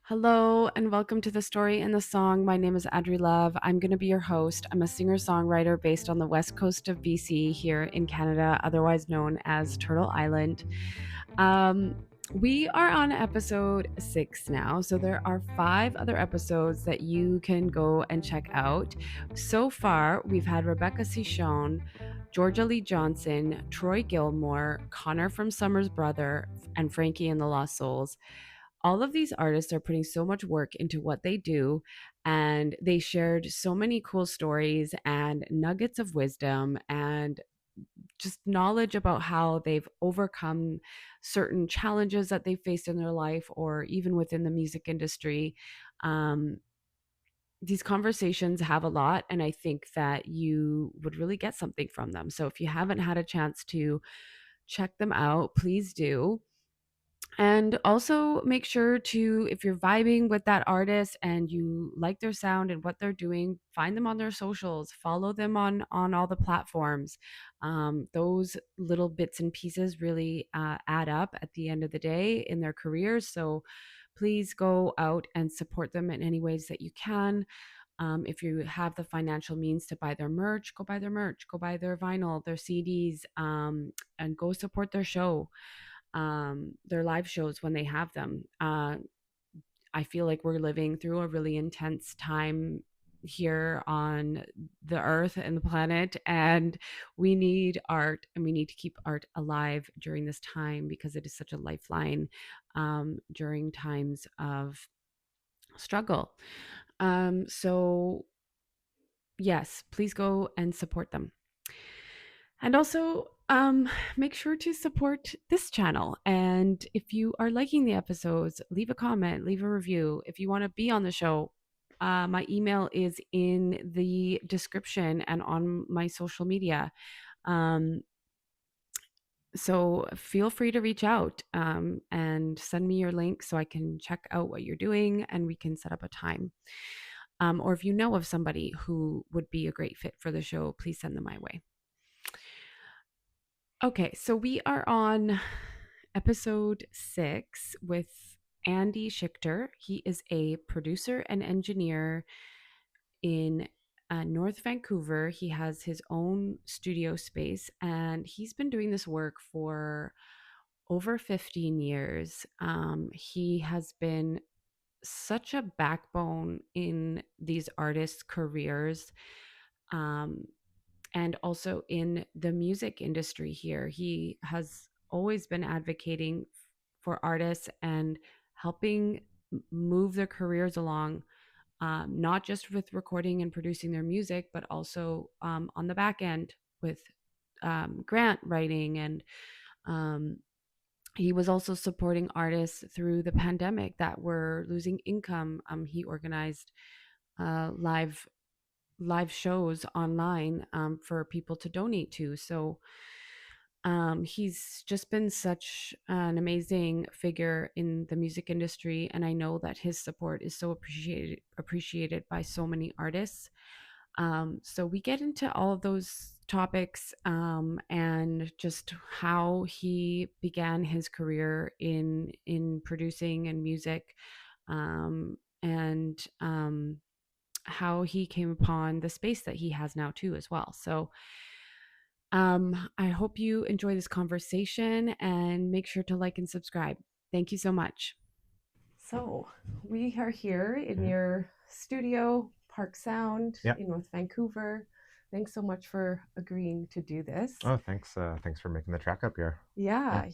Hello and welcome to The Story and the Song. My name is Audrey Love. I'm going to be your host. I'm a singer-songwriter based on the west coast of BC here in Canada, otherwise known as Turtle Island. We are on episode 6 now, so there are 5 other episodes that you can go and check out. So far, we've had Rebecca Cichon, Georgia Lee Johnson, Troy Gilmore, Connor from Summer's Brother, and Frankie and the Lost Souls. All of these artists are putting so much work into what they do, and they shared so many cool stories and nuggets of wisdom and just knowledge about how they've overcome certain challenges that they faced in their life or even within the music industry. um, these conversations have a lot, and I think that you would really get something from them. So if you haven't had a chance to check them out, please do. And also make sure to, if you're vibing with that artist and you like their sound and what they're doing, find them on their socials, follow them on all the platforms. Those little bits and pieces really add up at the end of the day in their careers. So please go out and support them in any ways that you can. If you have the financial means to buy their merch, go buy their merch, go buy their vinyl, their CDs, and go support their show, their live shows when they have them. I feel like we're living through a really intense time here on the earth and the planet, and we need art, and we need to keep art alive during this time because it is such a lifeline during times of struggle. So yes, please go and support them. And also, make sure to support this channel. And if you are liking the episodes, leave a comment, leave a review. If you want to be on the show, my email is in the description and on my social media. Um, so feel free to reach out and send me your link so I can check out what you're doing and we can set up a time. Or if you know of somebody who would be a great fit for the show, please send them my way. Okay, so we are on episode 6 with Andy Schichter. He is a producer and engineer in North Vancouver. He has his own studio space, and he's been doing this work for over 15 years. He has been such a backbone in these artists' careers. And also in the music industry here. He has always been advocating for artists and helping move their careers along, not just with recording and producing their music, but also on the back end with grant writing. And um, he was also supporting artists through the pandemic that were losing income. He organized live shows online for people to donate to. So he's just been such an amazing figure in the music industry, and I know that his support is so appreciated by so many artists. So we get into all of those topics and just how he began his career in producing and music, and how he came upon the space that he has now too as well. So I hope you enjoy this conversation and make sure to like and subscribe. Thank you so much. So we are here in your studio, Park Sound Yeah. in North Vancouver. Thanks so much for agreeing to do this. Oh, thanks. Thanks for making the track up here. Yeah.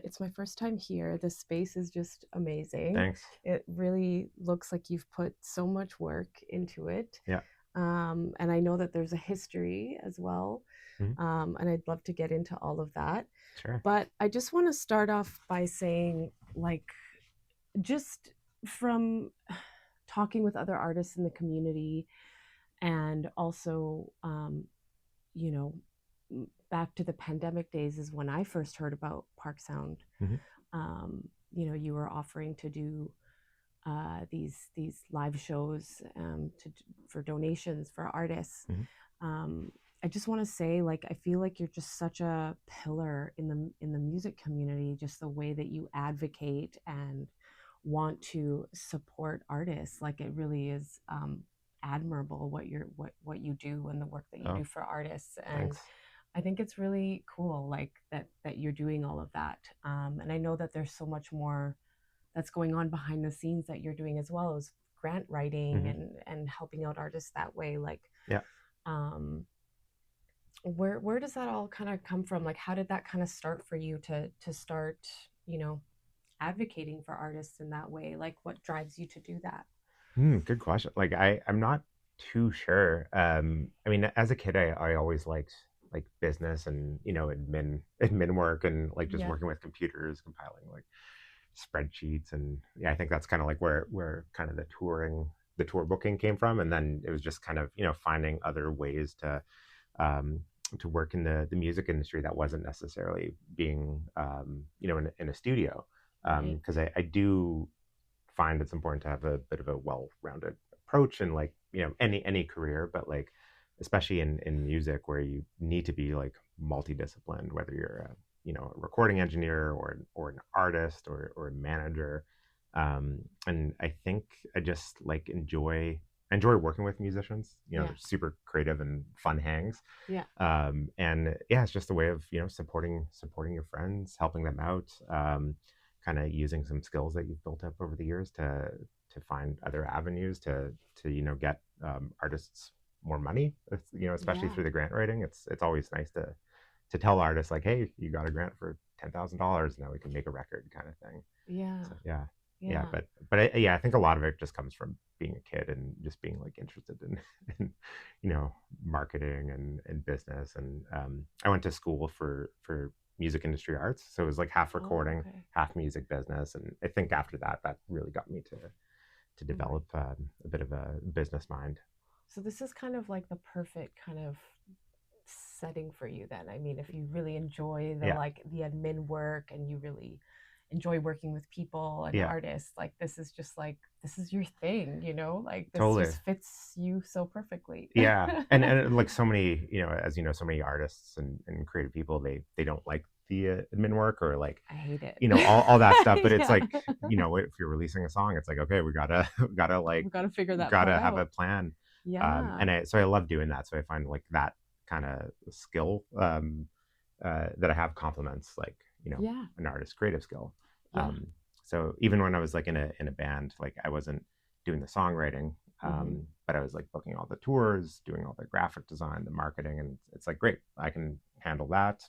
It's my first time here. The space is just amazing. Thanks. It really looks like you've put so much work into it. Yeah. And I know that there's a history as well. And I'd love to get into all of that. Sure. But I just want to start off by saying, like, just from talking with other artists in the community, and also, you know, back to the pandemic days is when I first heard about Park Sound. You were offering to do these live shows for donations for artists. I just want to say, like, I feel like you're just such a pillar in the music community, just the way that you advocate and want to support artists. Like it really is admirable what you do and the work that you Oh, do for artists. And thanks. I think it's really cool, like that you're doing all of that. And I know that there's so much more that's going on behind the scenes that you're doing as well as grant writing Hmm. and helping out artists that way. Like, Yeah. um, where does that all kind of come from? Like, how did that kind of start for you to start, you know, advocating for artists in that way? Like, what drives you to do that? Good question. Like I'm not too sure. I mean, as a kid, I always liked like business and admin work and like just Yeah, working with computers, compiling like spreadsheets, and yeah, I think that's kind of like where kind of the tour booking came from, and then it was just kind of finding other ways um, to work in the music industry that wasn't necessarily being in a studio, right. because I do find it's important to have a bit of a well-rounded approach in like any career, but like especially in music where you need to be like multidisciplined, whether you're a recording engineer or an artist or a manager. And I think I just like enjoy working with musicians. Yeah, They're super creative and fun hangs. yeah, And yeah, it's just a way of supporting your friends, helping them out, kind of using some skills that you've built up over the years to find other avenues to get artists more money. Especially yeah, through the grant writing. It's always nice to tell artists like, hey, you got a grant for $10,000, now we can make a record, kind of thing. yeah, So yeah, yeah, yeah, yeah, I think a lot of it just comes from being a kid and just being like interested in, in marketing and business. And I went to school for music industry arts, so it was like half oh, recording, okay, half music business. And I think after that really got me to right. develop a bit of a business mind. So this is kind of like the perfect kind of setting for you then. I mean, if you really enjoy the Yeah, like the admin work and you really enjoy working with people and yeah, artists, like this is just like this is your thing, you know? Like this totally. just fits you so perfectly. Yeah, and like so many, as so many artists and creative people, they don't like the admin work or like I hate it. all that stuff. But it's Yeah. like if you're releasing a song, it's like, okay, we gotta gotta like We got to figure that part gotta have a out. plan. Yeah. So I love doing that. So I find like that kind of skill, that I have complements like Yeah. an artist's creative skill. Yeah. So even when I was like in a band, like I wasn't doing the songwriting, Hmm. but I was like booking all the tours, doing all the graphic design, the marketing, and it's like great, I can handle that.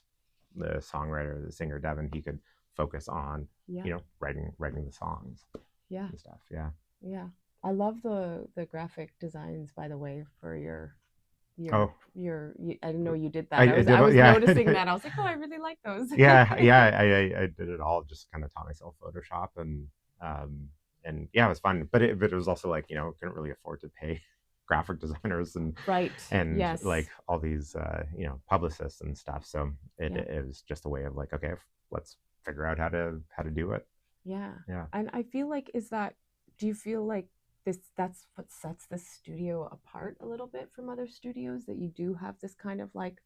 The songwriter, the singer Devin, he could focus on Yeah. writing the songs Yeah. and stuff. Yeah. Yeah. I love the graphic designs by the way for Oh, I didn't know you did I, that. I I did. was Yeah. noticing that. I was like, "Oh, I really like those." Yeah. I did it all. Just kind of taught myself Photoshop, um, and yeah, it was fun. But it was also like couldn't really afford to pay graphic designers Right. and like Yes. all these publicists and stuff. So Yeah. it was just a way of like, okay, let's figure out how to do it. Yeah. Yeah. And I feel like do you feel like that's what sets this studio apart a little bit from other studios that you do have this kind of like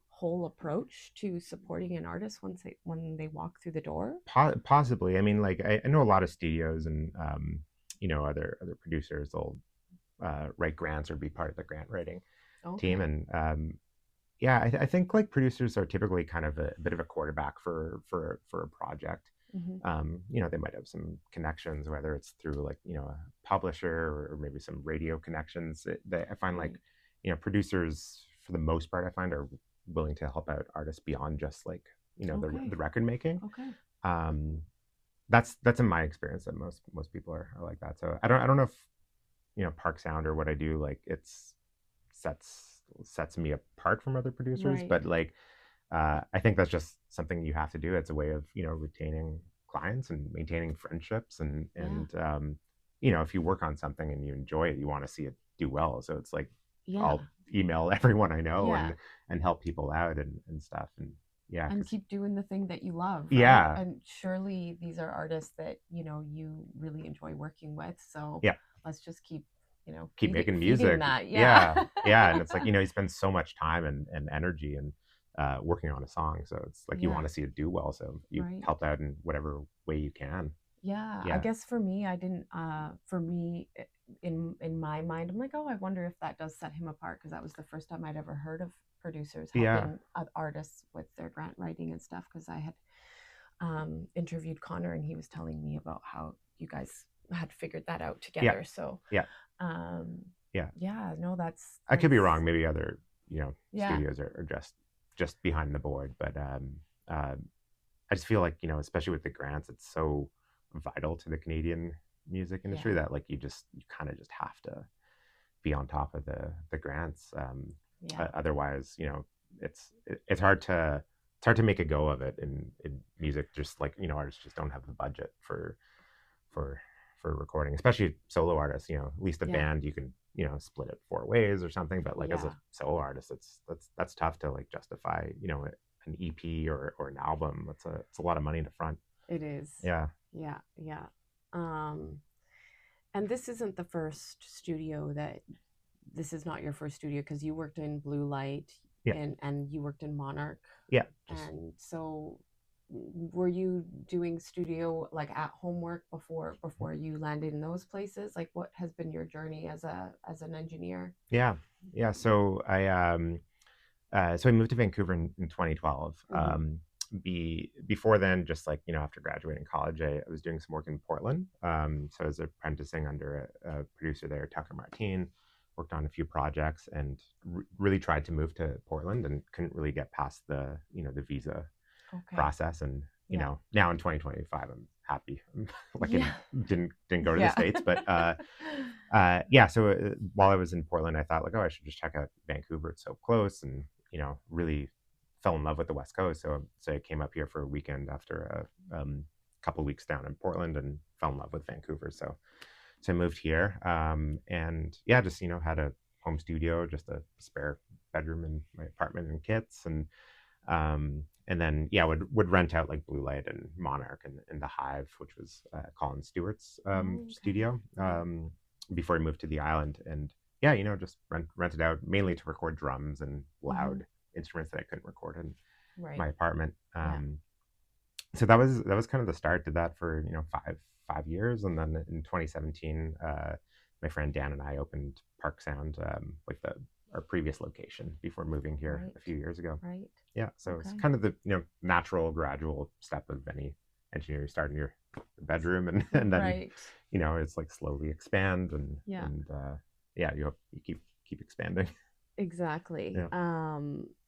whole approach to supporting an artist when they walk through the door? Possibly. I mean, like I know a lot of studios and other producers will write grants or be part of the grant writing team. Okay. And yeah, I think like producers are typically kind of a bit of a quarterback for a project. Hmm. They might have some connections, whether it's through like a publisher or maybe some radio connections. I find like Right. producers for the most part, I find, are willing to help out artists beyond just like the Okay. record making. Okay. um that's in my experience, that most people are like that. So I don't know if Park Sound or what I do, like it's sets me apart from other producers, Right. but like I think that's just something you have to do. It's a way of retaining clients and maintaining friendships, Yeah. and if you work on something and you enjoy it, you want to see it do well. So it's like Yeah. I'll email everyone I know Yeah. and help people out and stuff. And yeah, And because keep doing the thing that you love, right? yeah, And surely these are artists that, you really enjoy working with. So yeah, let's just keep, keep making feeding music. that. Yeah. Yeah, yeah, and it's like you spend so much time and energy and working on a song, so it's like you want Yeah. to see it do well, so you Right. help out in whatever way you can. Yeah, I Yeah, guess for me, I didn't. For me, in my mind, I'm like, oh, I wonder if that does set him apart because that was the first time I'd ever heard of producers yeah, helping artists with their grant writing and stuff. Because I had interviewed Connor and he was telling me about how you guys had figured that out yeah, together. So, yeah, um, yeah. yeah, no, I could that's be wrong. Maybe other yeah, studios are just behind the board, but uh, I just feel like especially with the grants, it's so vital to the Canadian music industry yeah, that like you kind of just have to be on top of the grants. yeah, Otherwise, it's hard to make a go of it in music. Just like artists just don't have the budget for for recording, especially solo artists. At least a yeah, band you can split it four ways or something. But like as a yeah. solo artist, that's tough to like justify an EP or an album. It's a lot of money to front. It is. Yeah, Yeah, yeah. Um, and this isn't the first studio that this is not your first studio because you worked in Blue Light yeah, and you worked in Monarch. yeah. Just And so were you doing studio like at home work before you landed in those places? Like what has been your journey as an engineer? yeah, yeah. So I moved to Vancouver in 2012. Mm-hmm. Before then, just like after graduating college, I was doing some work in Portland. So I was apprenticing under a producer there, Tucker Martin. Worked on a few projects and really tried to move to Portland and couldn't really get past the visa Okay. process. And Yeah. now in 2025, I'm happy. Like Yeah. and didn't go to the Yeah. States, but yeah. So while I was in Portland, I thought like, oh, I should just check out Vancouver. It's so close, and really fell in love with the West Coast. So I came up here for a weekend after a couple of weeks down in Portland and fell in love with Vancouver. So I moved here, and yeah, just had a home studio, just a spare bedroom in my apartment and kits, and then yeah, would rent out like Blue Light and Monarch and the Hive, which was Colin Stewart's Oh, okay. studio, Right. before he moved to the island. And yeah, just rent it out mainly to record drums and Mm-hmm. loud instruments that I couldn't record in my Right. apartment. Yeah. So that was kind of the start. Did that for 5 years, and then in 2017, my friend Dan and I opened Park Sound, like the our previous location before moving here Right. a few years ago. Right. Yeah, so it's Okay. kind of the natural, gradual step of any engineer. You start in your bedroom, and then Right. it's like slowly expand, Yeah. and yeah, you keep expanding. Exactly. Yeah.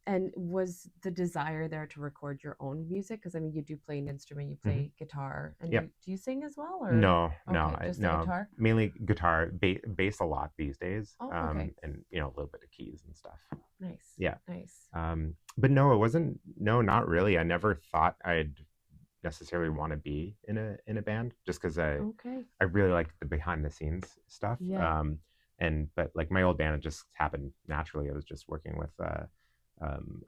And was the desire there to record your own music? Because I mean, you do play an instrument, you Hmm. play guitar, and Yeah. do you sing as well, or No, no, okay, just the no. guitar? Mainly guitar, bass a lot these days, Oh, okay. and a little bit of keys and stuff. Nice, Yeah. nice. But no, it wasn't. No, not really. I never thought I'd necessarily want to be in a band, just because Okay. I really like the behind the scenes stuff. Yeah. And but like my old band, it just happened naturally. I was just working with a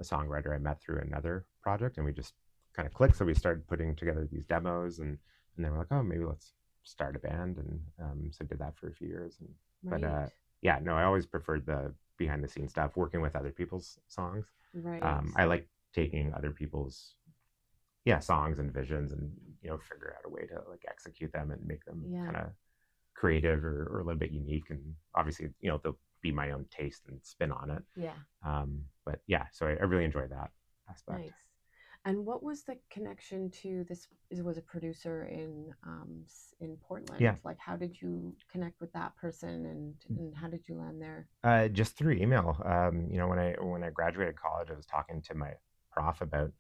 songwriter I met through another project, and we just kind of clicked. So we started putting together these demos, and they were like, oh, maybe let's start a band, and so did that for a few years. And but Right. yeah, no, I always preferred the behind the scenes stuff, working with other people's songs. Right. I like taking other people's songs and visions and figure out a way to like execute them and make them Yeah. kind of creative or a little bit unique, and obviously they'll be my own taste and spin on it. Yeah. But yeah, so I really enjoy that aspect. Nice. And what was the connection to this? Was a producer in Yeah. Portland? Like, how did you connect with that person, and how did you land there? Just through email. When I graduated college, I was talking to my prof about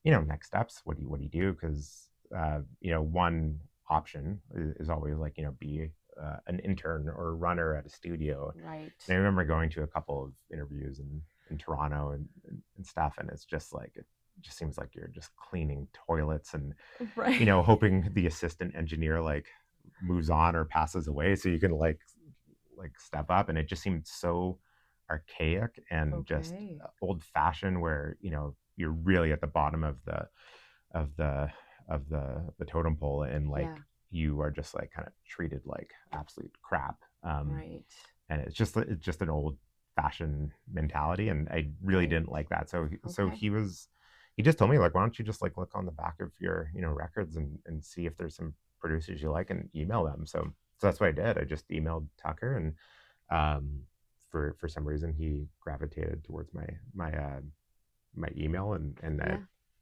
next steps. What do you do? Because one option is always like be an intern or a runner at a studio. Right. And I remember going to a couple of interviews in Toronto and stuff, and it's just like it just seems like you're just cleaning toilets and Right. hoping the assistant engineer like moves on or passes away so you can like step up. And it just seemed so archaic and just Okay. old fashioned, where you're really at the bottom of the the totem pole, and like Yeah. you are just like kind of treated like absolute crap. Right. And it's just an old fashioned mentality, and I really Right. didn't like that. So Okay. he just told me like, why don't you just like look on the back of your records and see if there's some producers you like and email them. So that's what I did. I just emailed Tucker, and um, for some reason he gravitated towards my email, and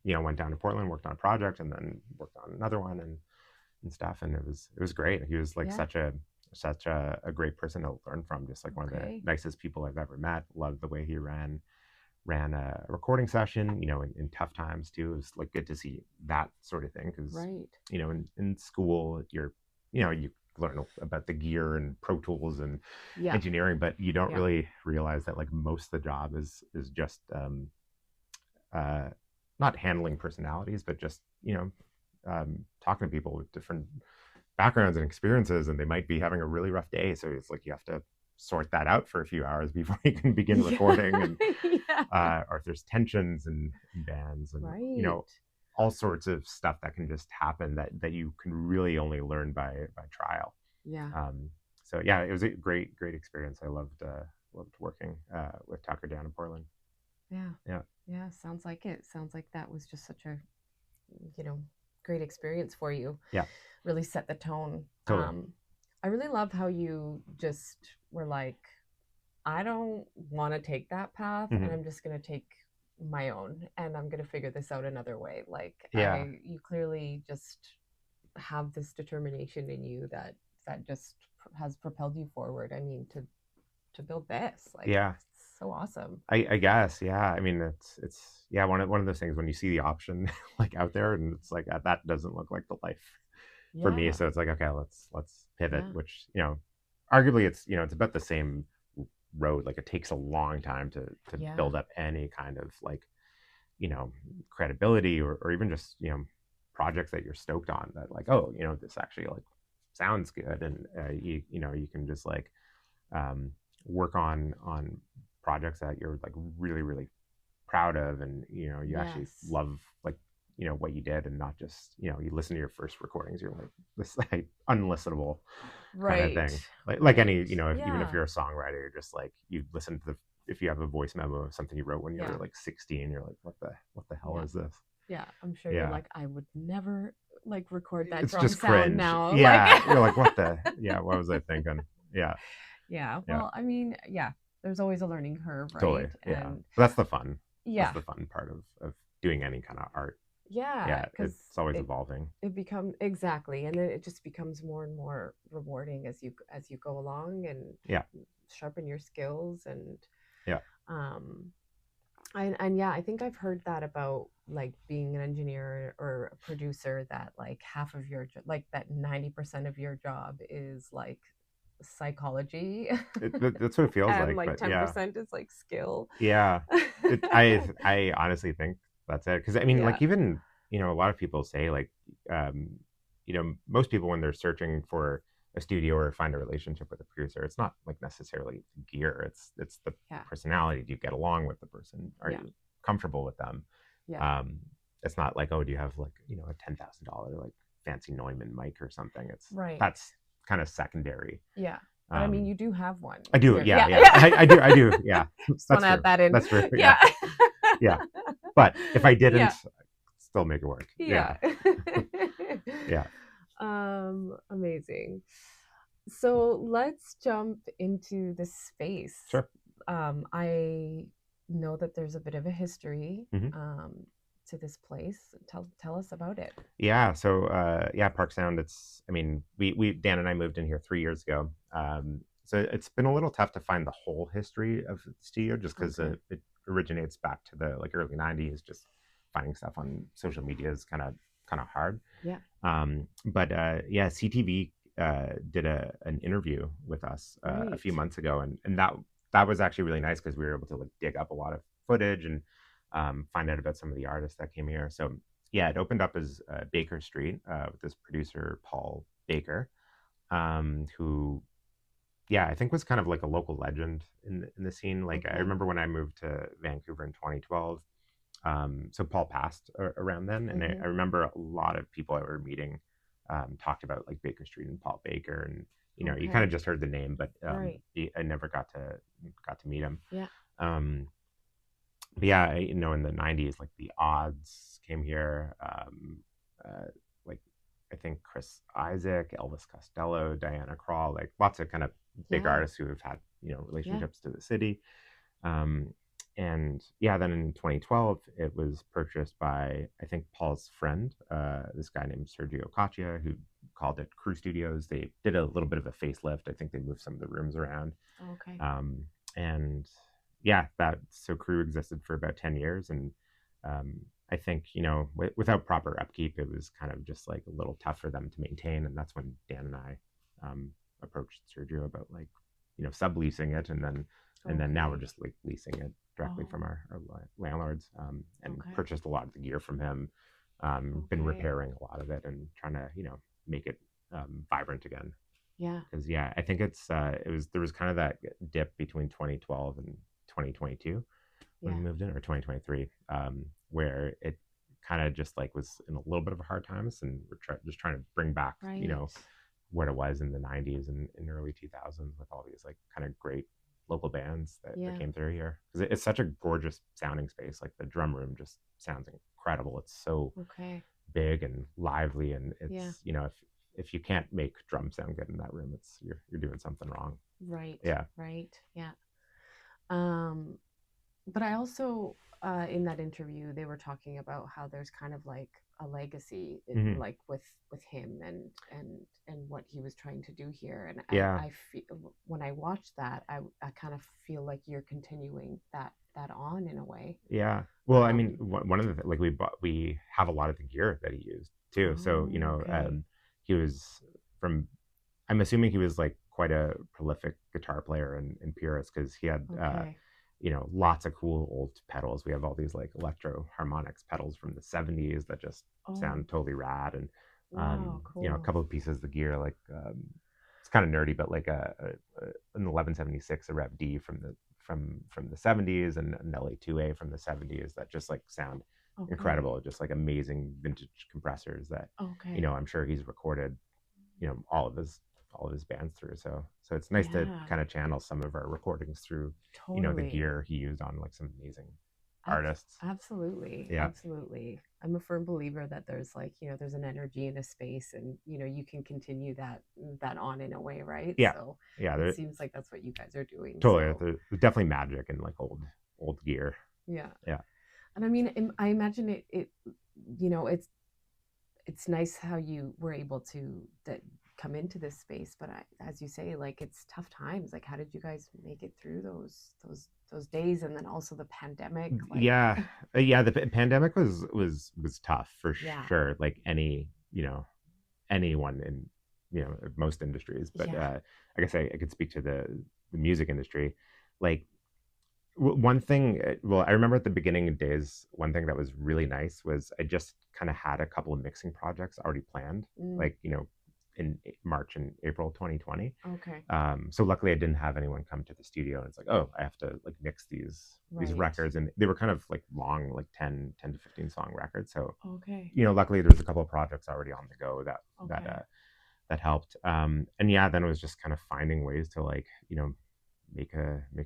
Yeah. went down to Portland, worked on a project, and then worked on another one, and stuff. And it was great. He was like Yeah. such a great person to learn from. Just like one of the Okay. nicest people I've ever met. Loved the way he ran a recording session, in tough times too. It was like good to see that sort of thing, because Right. in school you learn about the gear and Pro Tools and Yeah. engineering, but you don't Yeah. really realize that like most of the job is just uh, not handling personalities, but just talking to people with different backgrounds and experiences, and they might be having a really rough day. So it's like you have to sort that out for a few hours before you can begin recording, and Yeah. or if there's tensions and bands, and Right. all sorts of stuff that can just happen that you can really only learn by trial. Yeah. So yeah, it was a great experience. I loved working with Tucker down in Portland. Yeah. Yeah. Yeah. Sounds like it. Sounds like that was just such a, you know, great experience for you. Yeah. Really set the tone. Totally. I really love how you just were like, I don't want to take that path, and Mm-hmm. I'm just going to take my own, and I'm going to figure this out another way. Like, Yeah. you clearly just have this determination in you that just has propelled you forward. I mean, to build this, like, Yeah. it's so awesome. I guess, yeah. I mean, it's yeah, one of those things when you see the option like out there, and it's like that doesn't look like the life for me. Yeah. So it's like, okay, let's pivot. Yeah. Which arguably it's about the same road. Like it takes a long time to Yeah. build up any kind of like credibility, or even just projects that you're stoked on, that like, oh, this actually like sounds good, and you can just like um, work on projects that you're like really proud of, and you actually Yes. love like what you did, and not just you listen to your first recordings, you're like, this like unlistenable kind of Right. thing, like any even if Yeah. you're a songwriter, you're just like, you listen to the if you have a voice memo of something you wrote when you Yeah. were like 16, you're like, what the hell Yeah. is this? Yeah. I'm sure you're Yeah, like, I would never like record that it's drum just sound cringe. now. Yeah, Like, you're like, what was I thinking? Yeah. yeah. Yeah, Well, I mean, yeah, there's always a learning curve, totally. right? Yeah, And but that's the fun. That's yeah, the fun part of doing any kind of art. yeah, Yeah, because it's always it evolving. it becomes exactly, and then it just becomes more and more rewarding as you go along and Yeah, sharpen your skills. And yeah, um and yeah, I think I've heard that about like being an engineer or a producer, that like half of your like that 90% of your job is like psychology, that's what it feels and like. like But yeah, 10% is like skill. yeah, I honestly think that's it. Because I mean, Yeah. like, even a lot of people say like, um, most people when they're searching for a studio or find a relationship with a producer, it's not like necessarily gear. It's the Yeah. personality. Do you get along with the person? Are Yeah. you comfortable with them? Yeah. Um, it's not like, oh, do you have like a $10,000 like fancy Neumann mic or something? Right. That's kind of secondary. Yeah. But I mean, Um, you do have one. I do, Here. yeah, Yeah. yeah. I do, yeah. Just want That's to add true. that in. That's true. Yeah. Yeah, yeah. But if I didn't, Yeah. still make it work. Yeah. Yeah, yeah. Amazing. So let's jump into the space. Sure. I know that there's a bit of a history Hmm. to this place. Tell us about it. Yeah. So yeah, Park Sound. I mean, we Dan and I moved in here 3 years ago. So it's been a little tough to find the whole history of the studio, just because Okay. it originates back to the like early '90s. Just finding stuff on social media is kind of hard. Yeah. But yeah, CTV did an interview with us a few Great. months ago, and that was actually really nice, because we were able to like dig up a lot of footage, and find out about some of the artists that came here. So yeah, it opened up as Baker Street with this producer Paul Baker, who yeah, I think was kind of like a local legend in the scene. Like I Okay. remember when I moved to Vancouver in 2012. So Paul passed around then, and I remember a lot of people I were meeting talked about like Baker Street and Paul Baker, and you kind Okay. of just heard the name, but Right. I never got to meet him. Yeah. Um, but yeah, in the '90s, like the Odds came here. Uh, like I think Chris Isaac, Elvis Costello, Diana Krall, like lots of kind of big Yeah. artists who have had, Yeah. relationships to the city. Um, and yeah, then in 2012, it was purchased by, I think, Paul's friend, this guy named Sergio Caccia, who called it Crew Studios. They did a little bit of a facelift. I think they moved some of the rooms around. Okay. Um, and yeah, so Crew existed for about 10 years. And um, I think, without proper upkeep, it was kind of just like a little tough for them to maintain. And that's when Dan and I um, approached Sergio about like, subleasing it. And then now we're Okay. just like leasing it directly Oh, from our landlords, and okay. purchased a lot of the gear from him. Been Okay. repairing a lot of it and trying to, make it vibrant again. Yeah. Because yeah, I think there was kind of that dip between 2012 and 2022 when we Yeah. moved in, or 2023, where it kind of just like was in a little bit of a hard times, and we're just trying to bring back, Right. what it was in the 90s and early 2000s with all these like kind of great local bands that Yeah. came through here, because it's such a gorgeous sounding space. Like the drum room just sounds incredible. It's so Okay. big and lively, and Yeah. it's, if you can't make drums sound good in that room, it's you're doing something wrong. Right. Yeah. Right. Yeah. Um, but I also, in that interview, they were talking about how there's kind of like a legacy, Hmm. like with him and what he was trying to do here. And Yeah. I feel when I watched that, I kind of feel like you're continuing that on in a way. Yeah. Well, I mean, Um, one of the, like, we have a lot of the gear that he used too. So, oh, okay. he was from, I'm assuming he was like quite a prolific guitar player and purist, because he had, Okay. lots of cool old pedals. We have all these like electro harmonics pedals from the 70s that just Oh, sound totally rad. And, wow, a cool. couple of pieces of the gear, like, it's kind of nerdy, but like an 1176, a Rev D from the 70s, and an LA2A from the 70s that just like sound Okay. incredible, just like amazing vintage compressors that, Okay. I'm sure he's recorded, all of his bands through. So it's nice to Yeah, kind of channel some of our recordings through, the totally. gear he used on like some amazing Abs- artists. absolutely. Yeah. Absolutely. I'm a firm believer that there's like, there's an energy in a space and, you can continue that on in a way, right? Yeah. So Yeah. it seems like that's what you guys are doing. Totally. So, There's definitely magic in like old gear. yeah. Yeah. And I mean, I imagine it you know, it's nice how you were able to that come into this space, but as you say, like it's tough times. Like how did you guys make it through those days, and then also the pandemic, like Yeah. Yeah, the pandemic was tough for yeah. sure, like anyone in, most industries. But Yeah. I guess I could speak to the music industry. Like, one thing, well, I remember at the beginning of days, one thing that was really nice was I just kind of had a couple of mixing projects already planned, Mm, like, in March and April 2020. okay. So luckily I didn't have anyone come to the studio, and it's like, oh, I have to like mix these Right. records, and they were kind of like long, like 10 to 15 song records. So, Okay. luckily there's a couple of projects already on the go Okay. that helped. And yeah, then it was just kind of finding ways to like, make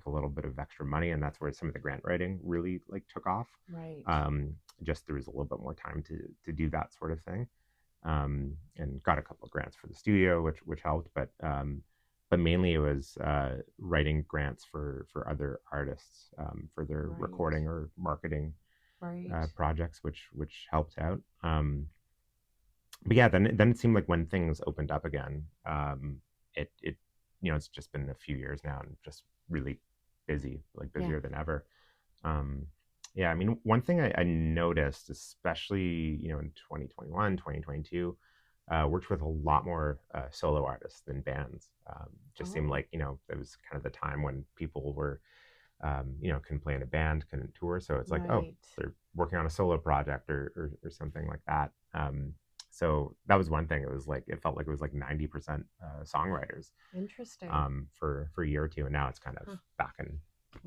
a little bit of extra money, and that's where some of the grant writing really like took off. Right. Just there was a little bit more time to do that sort of thing, and got a couple of grants for the studio, which helped. But mainly it was writing grants for other artists, for their Right. recording or marketing Right. projects, which helped out. But yeah, then it seemed like when things opened up again, it it's just been a few years now, and just really busy, like Yeah. busier than ever. um yeah, I mean, one thing I noticed, especially, in 2021, 2022, worked with a lot more solo artists than bands. Just seemed Oh, like, it was kind of the time when people were, couldn't play in a band, couldn't tour. So it's like, oh, right. they're working on a solo project, or something like that. So that was one thing. It was like, it felt like it was like 90% songwriters, Interesting. for a year or two. And now it's kind of Huh. back in,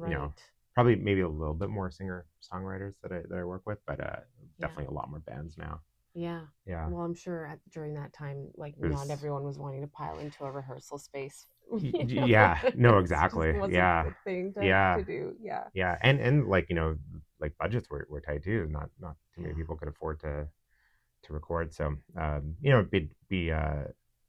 you know, Right. probably maybe a little bit more singer songwriters that I work with, but Yeah. definitely a lot more bands now. Yeah. Yeah. Well, I'm sure during that time, like It not was, everyone was wanting to pile into a rehearsal space. yeah, no, It just exactly. wasn't Yeah. the thing to Yeah. do. Yeah. Yeah. And like, like budgets were tight too. Not too many Yeah. people could afford to record. So be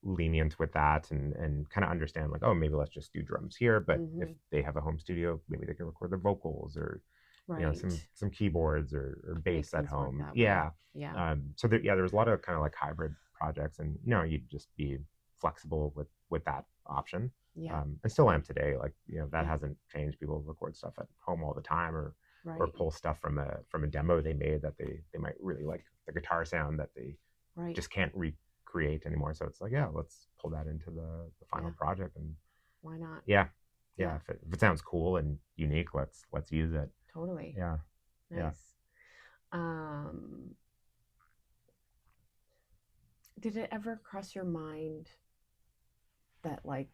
lenient with that, and kind of understand like, oh, maybe let's just do drums here, but if Mm-hmm. they have a home studio, maybe they can record their vocals, or Right. some keyboards, or Make bass at things work home. that way. Yeah. Yeah. So there was a lot of kind of like hybrid projects, and you'd just be flexible with that option. Yeah. And still am today. Like, that Yeah. hasn't changed. People record stuff at home all the time, or Right. pull stuff from a demo they made that they might really like the guitar sound that they Right. just can't recreate anymore. So it's like, yeah, let's pull that into the final Yeah. project. And Why not? yeah, Yeah. yeah, if it sounds cool and unique, let's use it. Totally. Yeah, yeah. Nice. Um, did it ever cross your mind that like,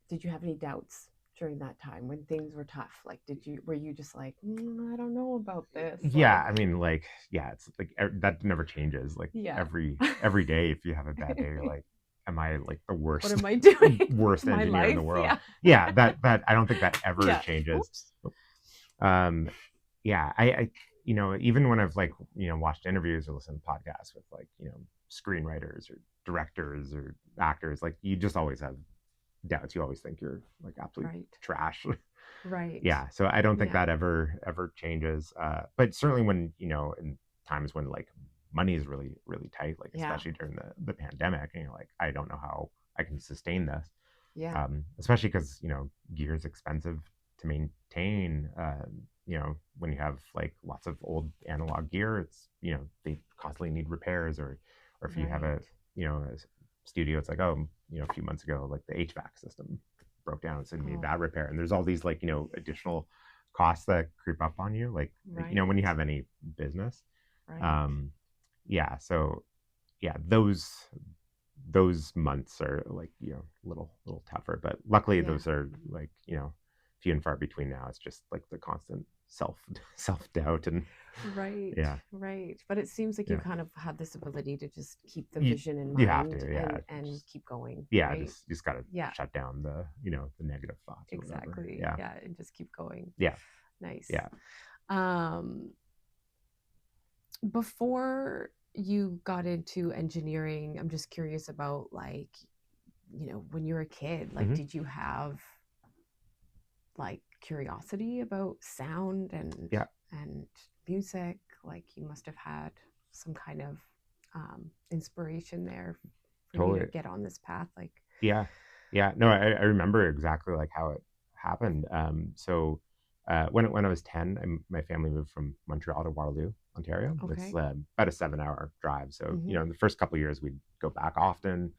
did you have any doubts during that time when things were tough? Like, were you just like, I don't know about this? Yeah, Like, I mean, like, yeah, it's like that never changes. Like yeah. every day, if you have a bad day, you're like, am I like the What worst am I doing worst with my engineer in the life? world? Yeah. Yeah, that I don't think that ever Yeah. changes. Oops. Um, yeah, I even when I've like watched interviews or listened to podcasts with like screenwriters or directors or actors, like you just always have doubts. You always think you're like absolute Right. trash. Right. Yeah, so I don't think Yeah. that ever changes. But certainly when in times when like money is really really tight, like Yeah. especially during the pandemic, and you're like, I don't know how I can sustain this. Yeah. Especially because gear is expensive to maintain. When you have like lots of old analog gear, it's they constantly need repairs, or if you have a Right. a studio, it's like, oh, a few months ago, like the HVAC system broke down, so you need Oh, that repair, and there's all these like additional costs that creep up on you, like right. when you have any business. Right. um yeah, so yeah, those months are like little tougher, but luckily Yeah. those are like few and far between now. It's just like the constant self doubt, and Right. yeah, Right. But it seems like you yeah, kind of have this ability to just keep the you, vision in you have mind to, and yeah, keep going, yeah, right? just gotta Yeah. shut down the negative thoughts or whatever. Exactly. Yeah, Yeah, and just keep going. yeah, Nice. yeah. Um before you got into engineering, I'm just curious about like, when you were a kid, like Hmm. did you have like curiosity about sound Yeah, and music? Like you must have had some kind of inspiration there for you to totally. get on this path. Like, Yeah, yeah. No, I remember exactly like how it happened. So when I was 10, my family moved from Montreal to Waterloo, Ontario. It's okay. about a 7-hour drive. So Mm-hmm. in the first couple of years, we'd go back often,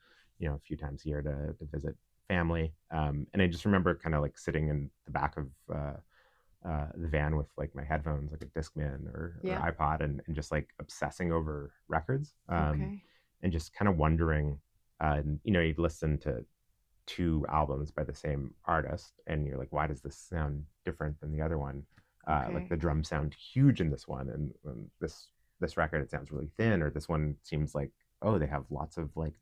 a few times a year to visit family. And I just remember kind of like sitting in the back of the van with like my headphones, like a Discman or Yeah. iPod, and just like obsessing over records, Okay. and just kind of wondering. You'd listen to two albums by the same artist, and you're like, why does this sound different than the other one? Like Okay. the drums sound huge in this one, and this record it sounds really thin, or this one seems like, oh, they have lots of like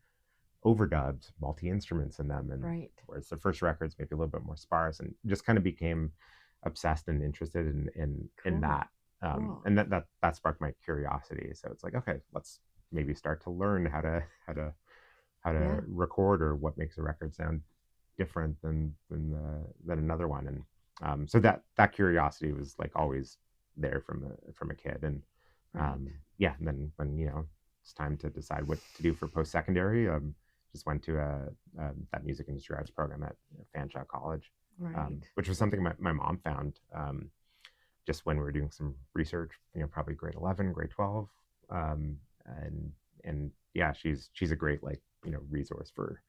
overdubs, multi instruments in them, and Right. whereas the first record's maybe a little bit more sparse, and just kind of became obsessed and interested in Cool. that. Cool. And that sparked my curiosity. So it's like, okay, let's maybe start to learn how to Yeah. record, or what makes a record sound different than another one. And so that curiosity was like always there from a kid. And Right. yeah, and then when it's time to decide what to do for post-secondary, just went to that music industry arts program at Fanshawe College, Right. which was something my mom found, just when we were doing some research, probably grade 11, grade 12. um, and yeah, she's a great like resource for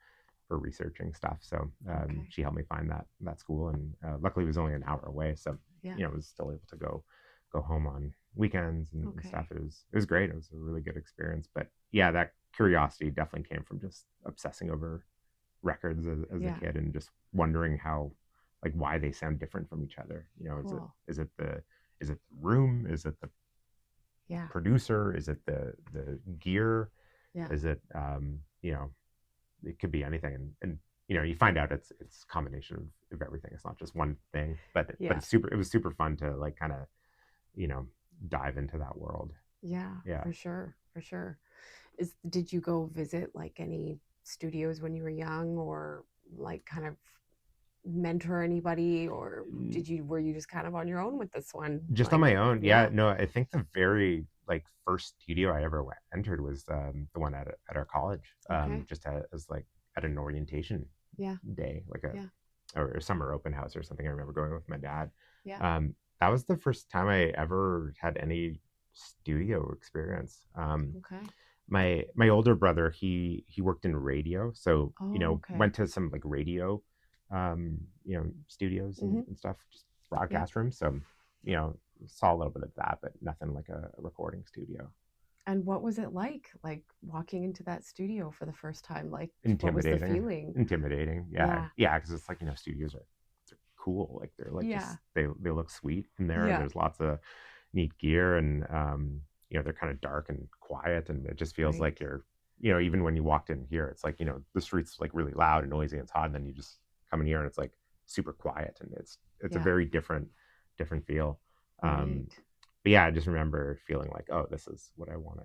researching stuff. So Okay. she helped me find that school, and luckily it was only an hour away, so Yeah. I was still able to go home on weekends and stuff. Okay. It was great. It was a really good experience. But yeah, that curiosity definitely came from just obsessing over records as a Yeah. kid, and just wondering how, like, why they sound different from each other. Cool. Is it the room? Is it the Yeah. producer? Is it the gear? Yeah. Is it it could be anything, and you find out it's a combination of everything. It's not just one thing, but Yeah. it was super fun to like kind of dive into that world. Yeah. Yeah. For sure. For sure. Did you go visit like any studios when you were young, or like kind of mentor anybody, or were you just kind of on your own with this one? Just on Like, my own. Yeah, yeah. no, I think the very like first studio I ever entered was the one at our college, Okay. just as like at an orientation Yeah. day, like a Yeah. or a summer open house or something. I remember going with my dad. Yeah. That was the first time I ever had any studio experience. Okay. My older brother, he worked in radio, so Oh, okay. went to some like radio, studios Mm-hmm. and stuff, just Yeah. broadcast rooms. So you know, saw a little bit of that, but nothing like a recording studio. And what was it like walking into that studio for the first time? Like, what was the Intimidating, feeling? intimidating. Yeah, Yeah. yeah, because it's like studios are they're cool. Like they're like Yeah. just they look sweet in there, and Yeah. there's lots of neat gear, and they're kind of dark and quiet, and it just feels Right. like you're even when you walked in here, it's like the streets like really loud and noisy and it's hot, and then you just come in here and it's like super quiet, and it's a Yeah. very different feel. Um, Right. but yeah, I just remember feeling like, oh, this is what I want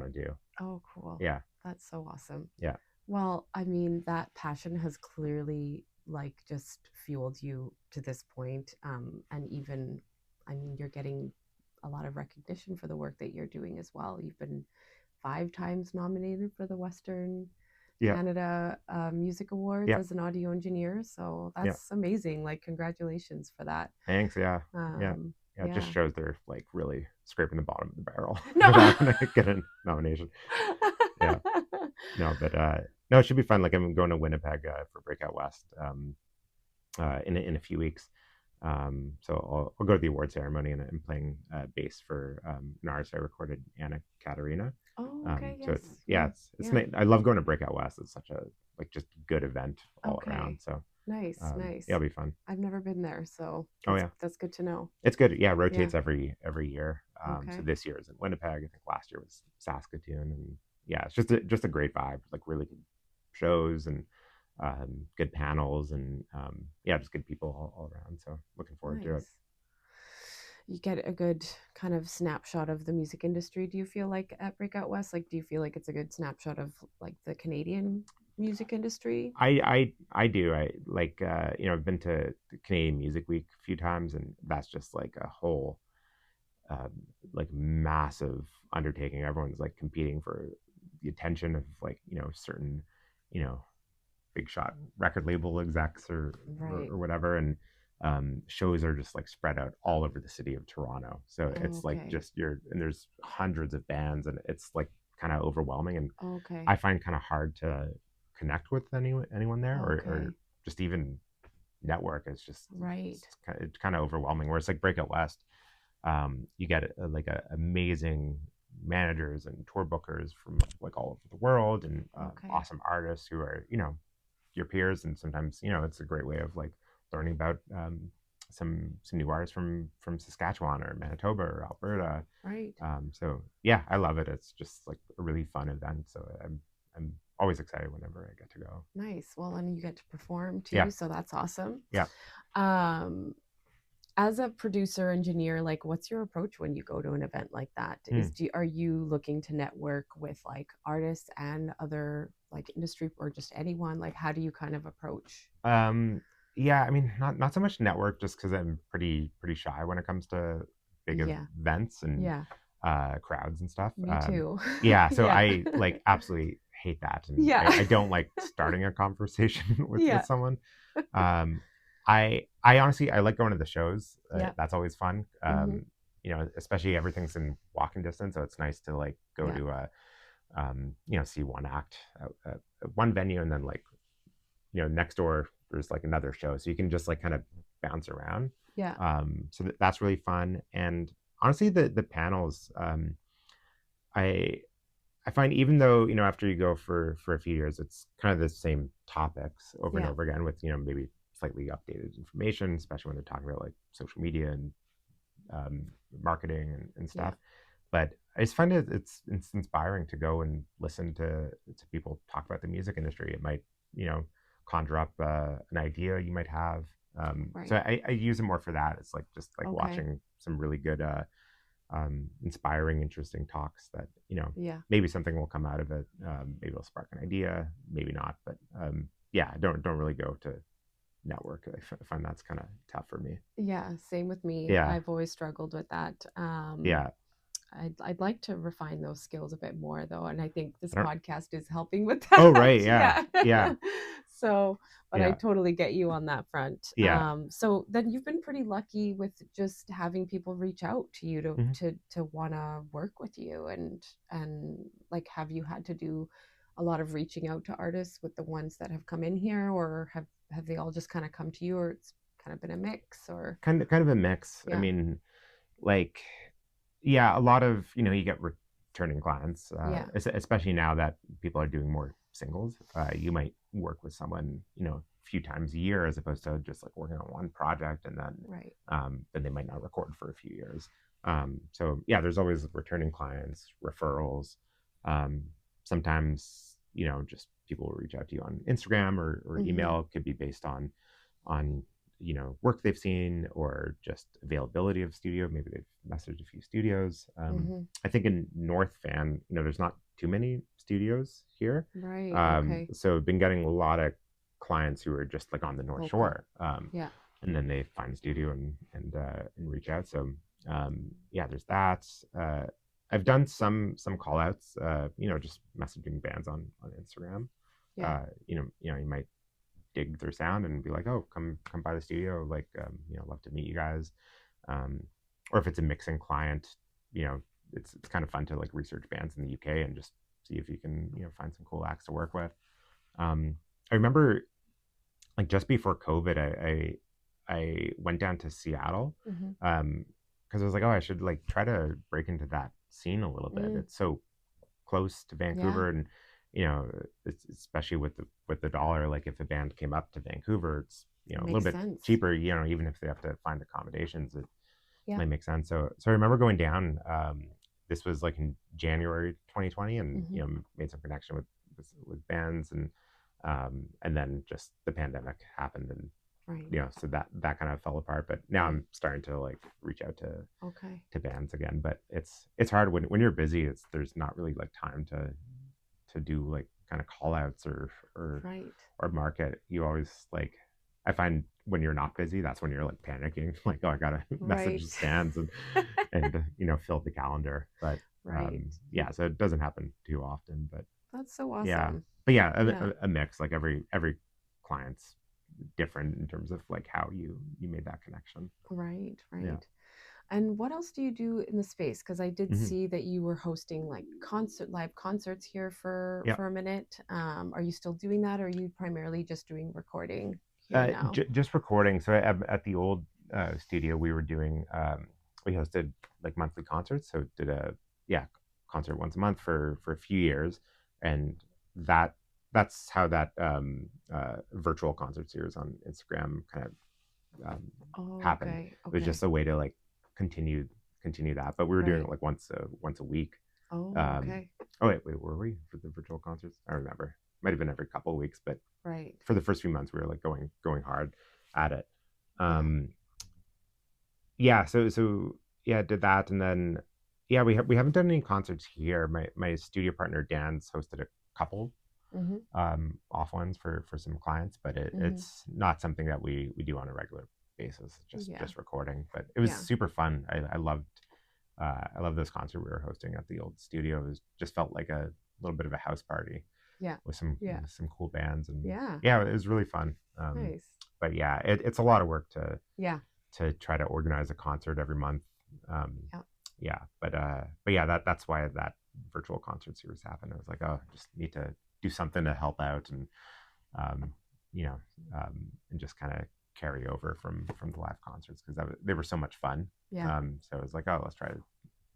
to do. Oh, cool. Yeah, That's so awesome. yeah. Well, I mean, that passion has clearly like just fueled you to this point. And even, I mean, you're getting a lot of recognition for the work that you're doing as well. You've been 5 times nominated for the Western Yeah, Canada Music Awards yeah, as an audio engineer. So yeah. that's amazing. Like, congratulations for that. Thanks. Yeah, yeah, Um, yeah. It just yeah. shows they're like really scraping the bottom of the barrel No. for that when I get a nomination. Yeah, no, but no, it should be fun. Like I'm going to Winnipeg for Breakout West in a few weeks. So I'll go to the award ceremony, and I'm playing bass for an artist I recorded, Anna Katerina. Oh, okay. So Yes. it's yeah, Yeah. it's Yeah. nice. I love going to Breakout West. It's such a like just good event all around. Okay. So Nice. yeah, Nice. it'll be fun. I've never been there, so Oh yeah, that's good to know. it's good. Yeah, it Yeah. rotates every year. So Okay. this year is in Winnipeg. I think last year was Saskatoon, and yeah, it's just a great vibe. Like really good shows and good panels, and yeah, just good people all around. So looking forward to it. Nice. You get a good kind of snapshot of the music industry. Do you feel like at Breakout West, like, do you feel like it's a good snapshot of like the Canadian music industry? I do. I like I've been to Canadian Music Week a few times, and that's just like a whole uh, like massive undertaking. Everyone's like competing for the attention of like certain you know big shot record label execs Right. or whatever, and shows are just like spread out all over the city of Toronto. So it's like Okay. just and there's hundreds of bands, and it's like kind of overwhelming, and Okay. I find kind of hard to connect with anyone there, or Okay. just even network. Right. It's kind of overwhelming. Whereas like Breakout West, you get amazing managers and tour bookers from like all over the world, and Okay. awesome artists who are your peers, and sometimes it's a great way of like learning about some new artists from Saskatchewan or Manitoba or Alberta. Right. So yeah, I love it. It's just like a really fun event. So I'm always excited whenever I get to go. Nice. Well, and you get to perform Yeah, too, so that's awesome. yeah. Um, as a producer engineer, like, what's your approach when you go to an event like that? Hmm. Are you looking to network with like artists and other like industry, or just anyone? Like, how do you kind of approach? Um, yeah, I mean, not so much network, just because I'm pretty shy when it comes to big Yeah. events and Yeah. crowds and stuff. Me too. Yeah, so Yeah. I like absolutely hate that, and Yeah. I don't like starting a conversation with Yeah. someone. Um, I honestly I like going to the shows. Yeah. That's always fun. Hmm. Especially everything's in walking distance, so it's nice to like go Yeah. to a see one act at one venue, and then like next door there's like another show, so you can just like kind of bounce around. Yeah. So that's really fun. And honestly, the panels, I I find, even though after you go for a few years, it's kind of the same topics over and Yeah. over again with maybe slightly updated information, especially when they're talking about like social media and um, marketing and Yeah. stuff. But I just find it's inspiring to go and listen to people talk about the music industry. It might conjure up an idea you might have. So Right. I use it more for that. It's like just like Okay. watching some really good inspiring, interesting talks that, Yeah. maybe something will come out of it. Maybe it'll spark an idea, maybe not. But yeah, I don't really go to network. I find that's kind of tough for me. Yeah, same with me. Yeah, I've always struggled with that. yeah. I'd like to refine those skills a bit more though, and I think this I don't. podcast is helping with Oh, that. right. Yeah, Yeah. yeah, So, but I yeah. totally get you on that front. Yeah. So then you've been pretty lucky with just having people reach out to you to Mhm. want to work with you, and like, have you had to do a lot of reaching out to artists with the ones that have come in here, or have they all just kind of come to you, or it's kind of been a mix, or Kind of a mix. I yeah, mean, like, yeah, a lot of, you get returning clients, yeah, especially now that people are doing more singles. You might work with someone, a few times a year, as opposed to just like working on one project, and right, then they might not record for a few years. So yeah, there's always returning clients, referrals. Um, Sometimes, just people will reach out to you on Instagram or mm-hmm, email. It could be based on work they've seen, or just availability of studio. Maybe they've messaged a few studios. mm-hmm, I think in North Van, there's not too many studios here. right, okay, So I've been getting a lot of clients who are just like on the North local, Shore, yeah, and then they find a studio and reach out. So yeah, there's that. I've done some call outs, just messaging bands on Instagram. yeah, You might dig their sound and be like, oh, come by the studio, like, love to meet you guys. um, or if it's a mixing client, it's kind of fun to like research bands in the UK and just see if you can, find some cool acts to work with. I remember, like, just before COVID, I went down to Seattle, mm-hmm, because I was like, oh, I should like try to break into that scene a little bit. mm, It's so close to yeah, Vancouver, and especially with the dollar. Like, if a band came up to Vancouver, it's, a little makes bit sense, cheaper. Even if they have to find accommodations, it yeah, might make sense. So I remember going down. This was like in January 2020, and mm-hmm, made some connection with bands, and then just the pandemic happened, and right, so that kind of fell apart. But now right, I'm starting to like reach out okay, to bands again. But it's hard when you're busy. There's not really like time to do like kind of call outs right, or market. You always like, I find when you're not busy, that's when you're like panicking, like, oh, I gotta message right, the stands and fill the calendar. But right. yeah, so it doesn't happen too often. But That's so yeah, awesome. but yeah, Yeah, a mix. Like, every client's different in terms of like how you made that connection. right, Yeah. right. And what else do you do in the space? Because I did Hmm. see that you were hosting like live concerts here Yeah. for a minute. Are you still doing that, or are you primarily just doing recording here now? Just recording. So at the old studio, we were doing, we hosted like monthly concerts. So did a, yeah, concert once a month for a few years, and that that's how that virtual concert series on Instagram kind of Oh, happened. okay, It was okay, just a way to like continue continue that. But we were doing it right. like once a week. Oh, Um, okay, oh wait, were we for the virtual concerts? I remember. Might have been every couple of weeks, but right. for the first few months we were like going hard at it. Yeah. um yeah, so yeah, did that. And then yeah, we haven't done any concerts here. My studio partner Dan's hosted a couple Mm-hmm. off ones for some clients, but Mm-hmm. it's not something that we do on a regular basis. Yeah. Just recording. But it was Yeah. super fun. I loved this concert we were hosting at the old studio. It just felt like a little bit of a house party Yeah. Yeah. with some cool bands. And Yeah. yeah, it was really fun. Nice. But yeah, it's a lot of work Yeah. to try to organize a concert every month. Um, Yeah. yeah, but yeah, that's why that virtual concert series happened. I was like, oh, I just need to do something to help out, and um, you know, and just kind of carry over from the live concerts, because they were so much fun. Yeah. So I was like, oh, let's try to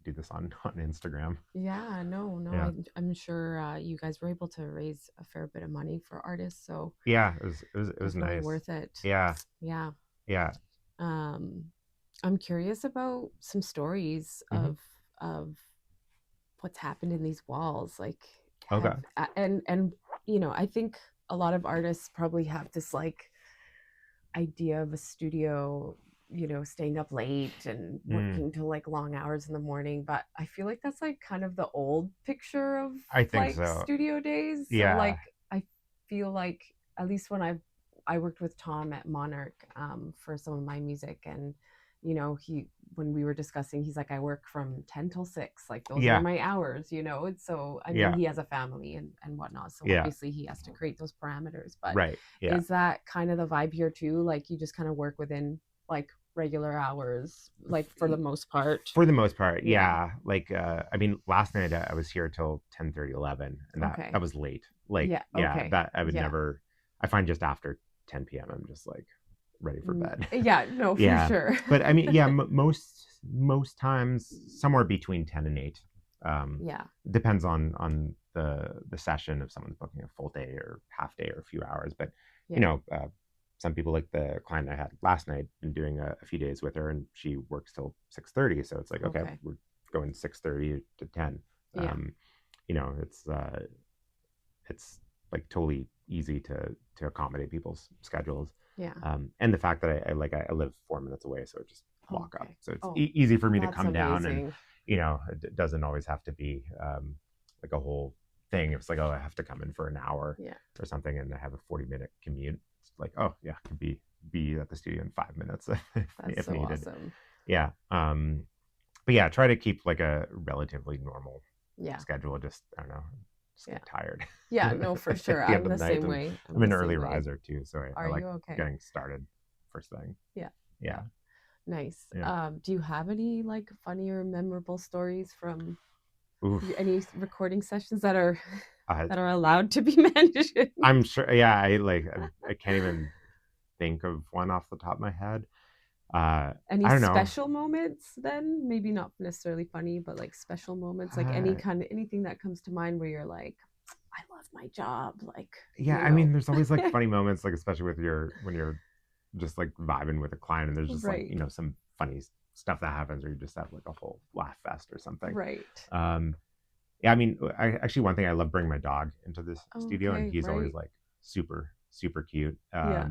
do this on Instagram. Yeah. No, no, Yeah, I'm sure you guys were able to raise a fair bit of money for artists, so yeah, it was definitely nice. worth it. Yeah, Yeah. yeah. Um, I'm curious about some stories Hmm. of what's happened in these walls. Like, Okay. and I think a lot of artists probably have this like idea of a studio staying up late and Mm, working till like long hours in the morning. But I feel like that's like kind of the old picture of I think like so. studio days. So Yeah. like I feel like at least when I worked with Tom at Monarch for some of my music, and he when we were discussing, he's like, I work from 10 till 6, like those are Yeah. my hours, and so I mean Yeah. he has a family and whatnot, so Yeah. obviously he has to create those parameters. But Right. Yeah. is that kind of the vibe here too? Like you just kind of work within like regular hours, like for the most part? For the most part, Yeah. yeah. Like, I mean, last night I was here till 10:30, 11, and that Okay. was late. Like, Yeah. yeah, Okay. that I would Yeah. never. I find just after 10 p.m. I'm just like ready for bed. Yeah. No, for Yeah, sure. but I mean, yeah, most times somewhere between 10 and 8. Yeah. Depends on the session, if someone's booking a full day or half day or a few hours. But you Yeah. know, some people, like the client I had last night, been doing a few days with her, and she works till 6:30. So it's like, okay, Okay. we're going 6:30 to 10. Yeah. You know, it's like totally easy to accommodate people's schedules. Yeah. And the fact that I live 4 minutes away, so I just walk up. Okay. So it's Oh, easy for me to that's come down, and amazing. it doesn't always have to be like a whole thing. It's like, oh, I have to come in for an hour Yeah. or something, and I have a 40-minute commute. It's like, oh yeah, I could be at the studio in 5 minutes That's if so needed. awesome. Yeah. But yeah, try to keep like a relatively normal Yeah. schedule. Just, I don't know, just Yeah. get tired Yeah. No, for at sure. the end I'm of the the night. same And way. I'm I'm the an early same way. riser too, so I Are like you okay? getting started first thing. Yeah. Yeah. Yeah. Nice. Yeah. Do you have any like funny or memorable stories from Oof. any recording sessions that are Uh, that are allowed to be mentioned? I'm sure. Yeah, I can't even think of one off the top of my head. Any I don't know. special moments then? Maybe not necessarily funny, but like special moments, like any Uh, kind of anything that comes to mind where you're like, I love my job, like, yeah, I mean, there's always like funny moments, like especially with your when you're just like vibing with a client, and there's just like Right. some funny stuff that happens, or you just have like a whole laugh fest or something. Right. Um, yeah, I mean, I actually, one thing, I love bringing my dog into this studio, and Okay, he's always right. like super super cute. Yeah,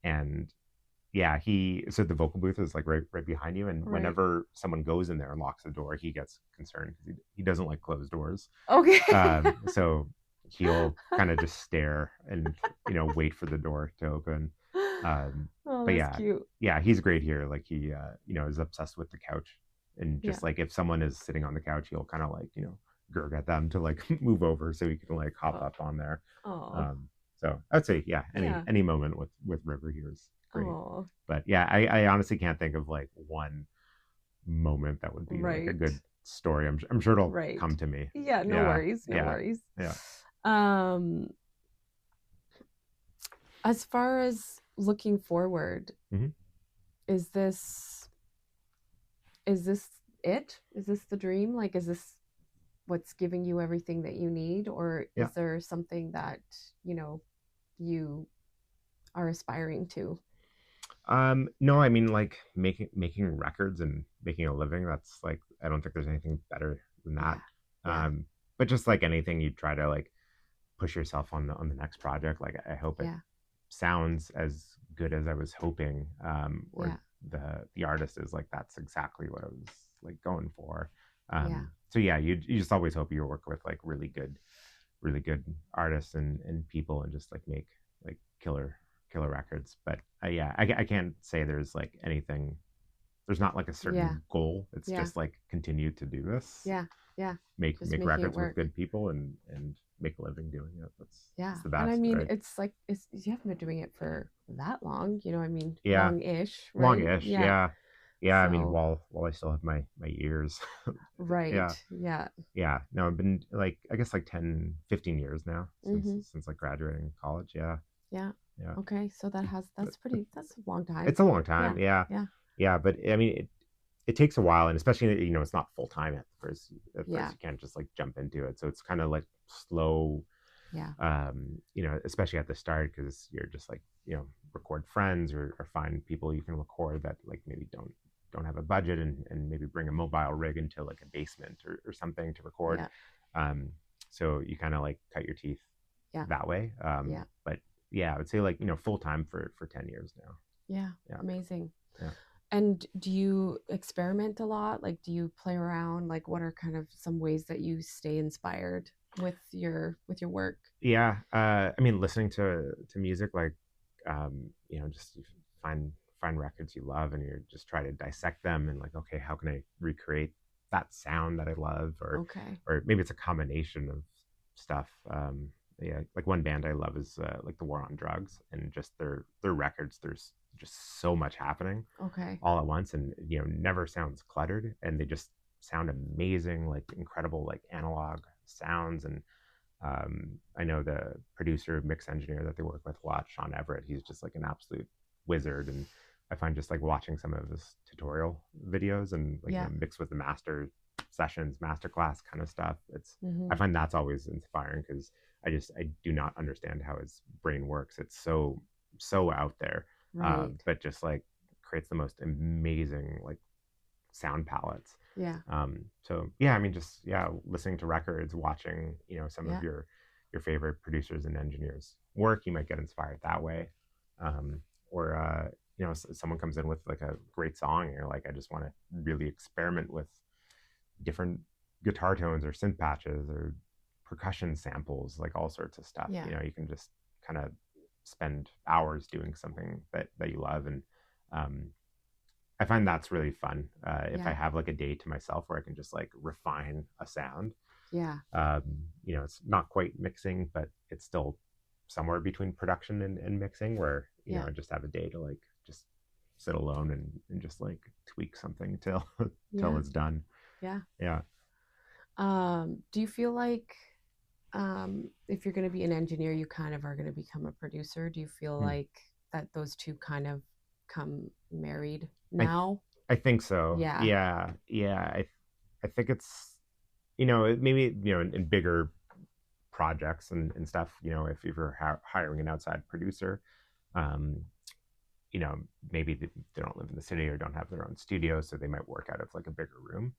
And yeah, so the vocal booth is like right behind you, and right. whenever someone goes in there and locks the door, he gets concerned because he doesn't like closed doors. Okay. So he'll kind of just stare and wait for the door to open. Oh, But that's yeah, cute. yeah, he's great here. Like, he is obsessed with the couch, and Yeah. just like if someone is sitting on the couch, he'll kind of like gurg at them to like move over so he can like hop Oh. up on there. Oh. So I'd say, yeah, Yeah. any moment with River here is great. Oh. But yeah, I honestly can't think of like one moment that would be like a Right. good story. I'm sure it'll Right. come to me. Yeah, no Yeah, worries. No yeah, worries. yeah. Um, as far as looking forward, Mhm. is this is this it? Is this the dream? Like, is this what's giving you everything that you need, or Yeah. is there something that you are aspiring to? No, I mean, like making records and making a living. That's like, I don't think there's anything better than that. Yeah. Yeah. But just like anything, you try to like push yourself on the next project. Like, I hope it Yeah. sounds as good as I was hoping. Or Yeah. the artist is like, that's exactly what I was like going for. Yeah. So yeah, you just always hope you work with like really good artists and people, and just like make like killer records. But yeah, I can't say there's like anything. There's not like a Yeah. certain goal. It's Yeah. just like continue to do this. Yeah. Yeah. Make Just make making it records with work. good people, and make a living doing it. Yeah. That's the And I best, mean, right? it's like it's you haven't been doing it for that long, I mean, Yeah, long-ish, right? longish. Yeah. Yeah, yeah. I mean, So, while I still have my ears. right. Yeah, Yeah. yeah. No, I've been like, I guess like 10, 15 years now Mm-hmm. since like graduating college. Yeah, Yeah. yeah. Okay. So But that's a long time. it's a long Yeah. time. Yeah, Yeah. yeah. But I mean, it takes a while, and especially, it's not full time at first. Yeah. You can't just like jump into it. So it's kind of like slow. Yeah. Especially at the start, because you're just like, record friends, or find people you can record that like maybe don't have a budget, and maybe bring a mobile rig into like a basement or something to record. Yeah. Um, so you kind of like cut your teeth Yeah. that way. Yeah. But yeah, I would say like, full time for 10 years now. Yeah. Yeah. Amazing. Yeah. And do you experiment a lot? Like, do you play around? Like, what are kind of some ways that you stay inspired with your work? Yeah, I mean, listening to music, like, just you find records you love, and you just try to dissect them, and like, okay, how can I recreate that sound that I love, Okay. or maybe it's a combination of stuff. Yeah, like one band I love is like the War on Drugs, and just their records. There's just so much happening Okay. all at once, and never sounds cluttered, and they just sound amazing, like incredible, like analog sounds. And I know the producer, mix engineer that they work with a lot, Sean Everett. He's just like an absolute wizard, and I find just like watching some of his tutorial videos and like Yeah. mixed with the master sessions, masterclass kind of stuff. I Mm-hmm. find that's always inspiring because I do not understand how his brain works. It's so out there, Right. but just like creates the most amazing like sound palettes. Yeah. So yeah, I mean, just yeah, listening to records, watching some of Yeah. your favorite producers and engineers work, you might get inspired that way. Or someone comes in with like a great song, and you're like, I just want to really experiment with different guitar tones or synth patches or percussion samples, like all sorts of stuff. Yeah. You can just kind of spend hours doing something that you love. And um, I find that's really fun. If I Yeah. have like a day to myself where I can just like refine a sound. Yeah. um, it's not quite mixing, but it's still somewhere between production and mixing, where Yeah. I just have a day to like just sit alone and just like tweak something till till Yeah. it's done. Yeah. Yeah. Do you feel like if you're going to be an engineer, you kind of are going to become a producer? Do you feel Hmm. like that those two kind of come married I now? I think so. Yeah. Yeah, yeah. I think it's maybe in bigger projects and stuff. If you're hiring an outside producer, um, you know, maybe they don't live in the city or don't have their own studio, so they might work out of like a bigger room.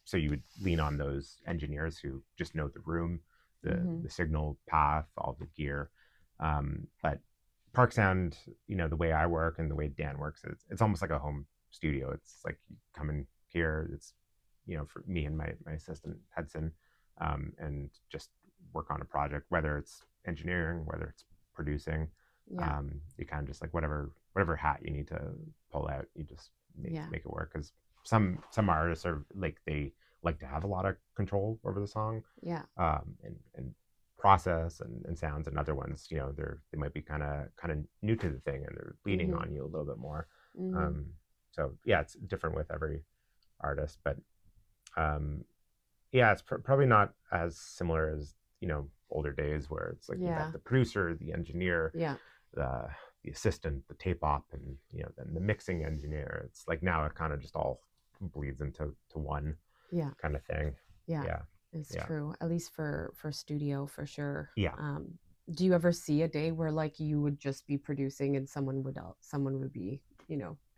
So you would lean on those engineers who just know the room, Mm-hmm. the signal path, all the gear. But Park Sound, the way I work and the way Dan works, it's almost like a home studio. It's like you come in here. It's for me and my assistant Hudson, and just work on a project, whether it's engineering, whether it's producing. Yeah. You kind of just like whatever hat you need to pull out, you just Yeah. make it work. Because some artists are like, they like to have a lot of control over the song, Yeah. and process and sounds, and other ones, they might be kind of new to the thing, and they're leaning Mm-hmm. on you a little bit more. Mm-hmm. um, so yeah, it's different with every artist, but um, yeah, it's probably not as similar as older days, where it's like you got Yeah. the producer, the engineer, Yeah. the the assistant, the tape op, and then the mixing engineer. It's like now it kind of just all bleeds into one Yeah. kind of thing. Yeah. Yeah, It's yeah, true. At least for studio for sure. yeah. Do you ever see a day where like you would just be producing and someone would be,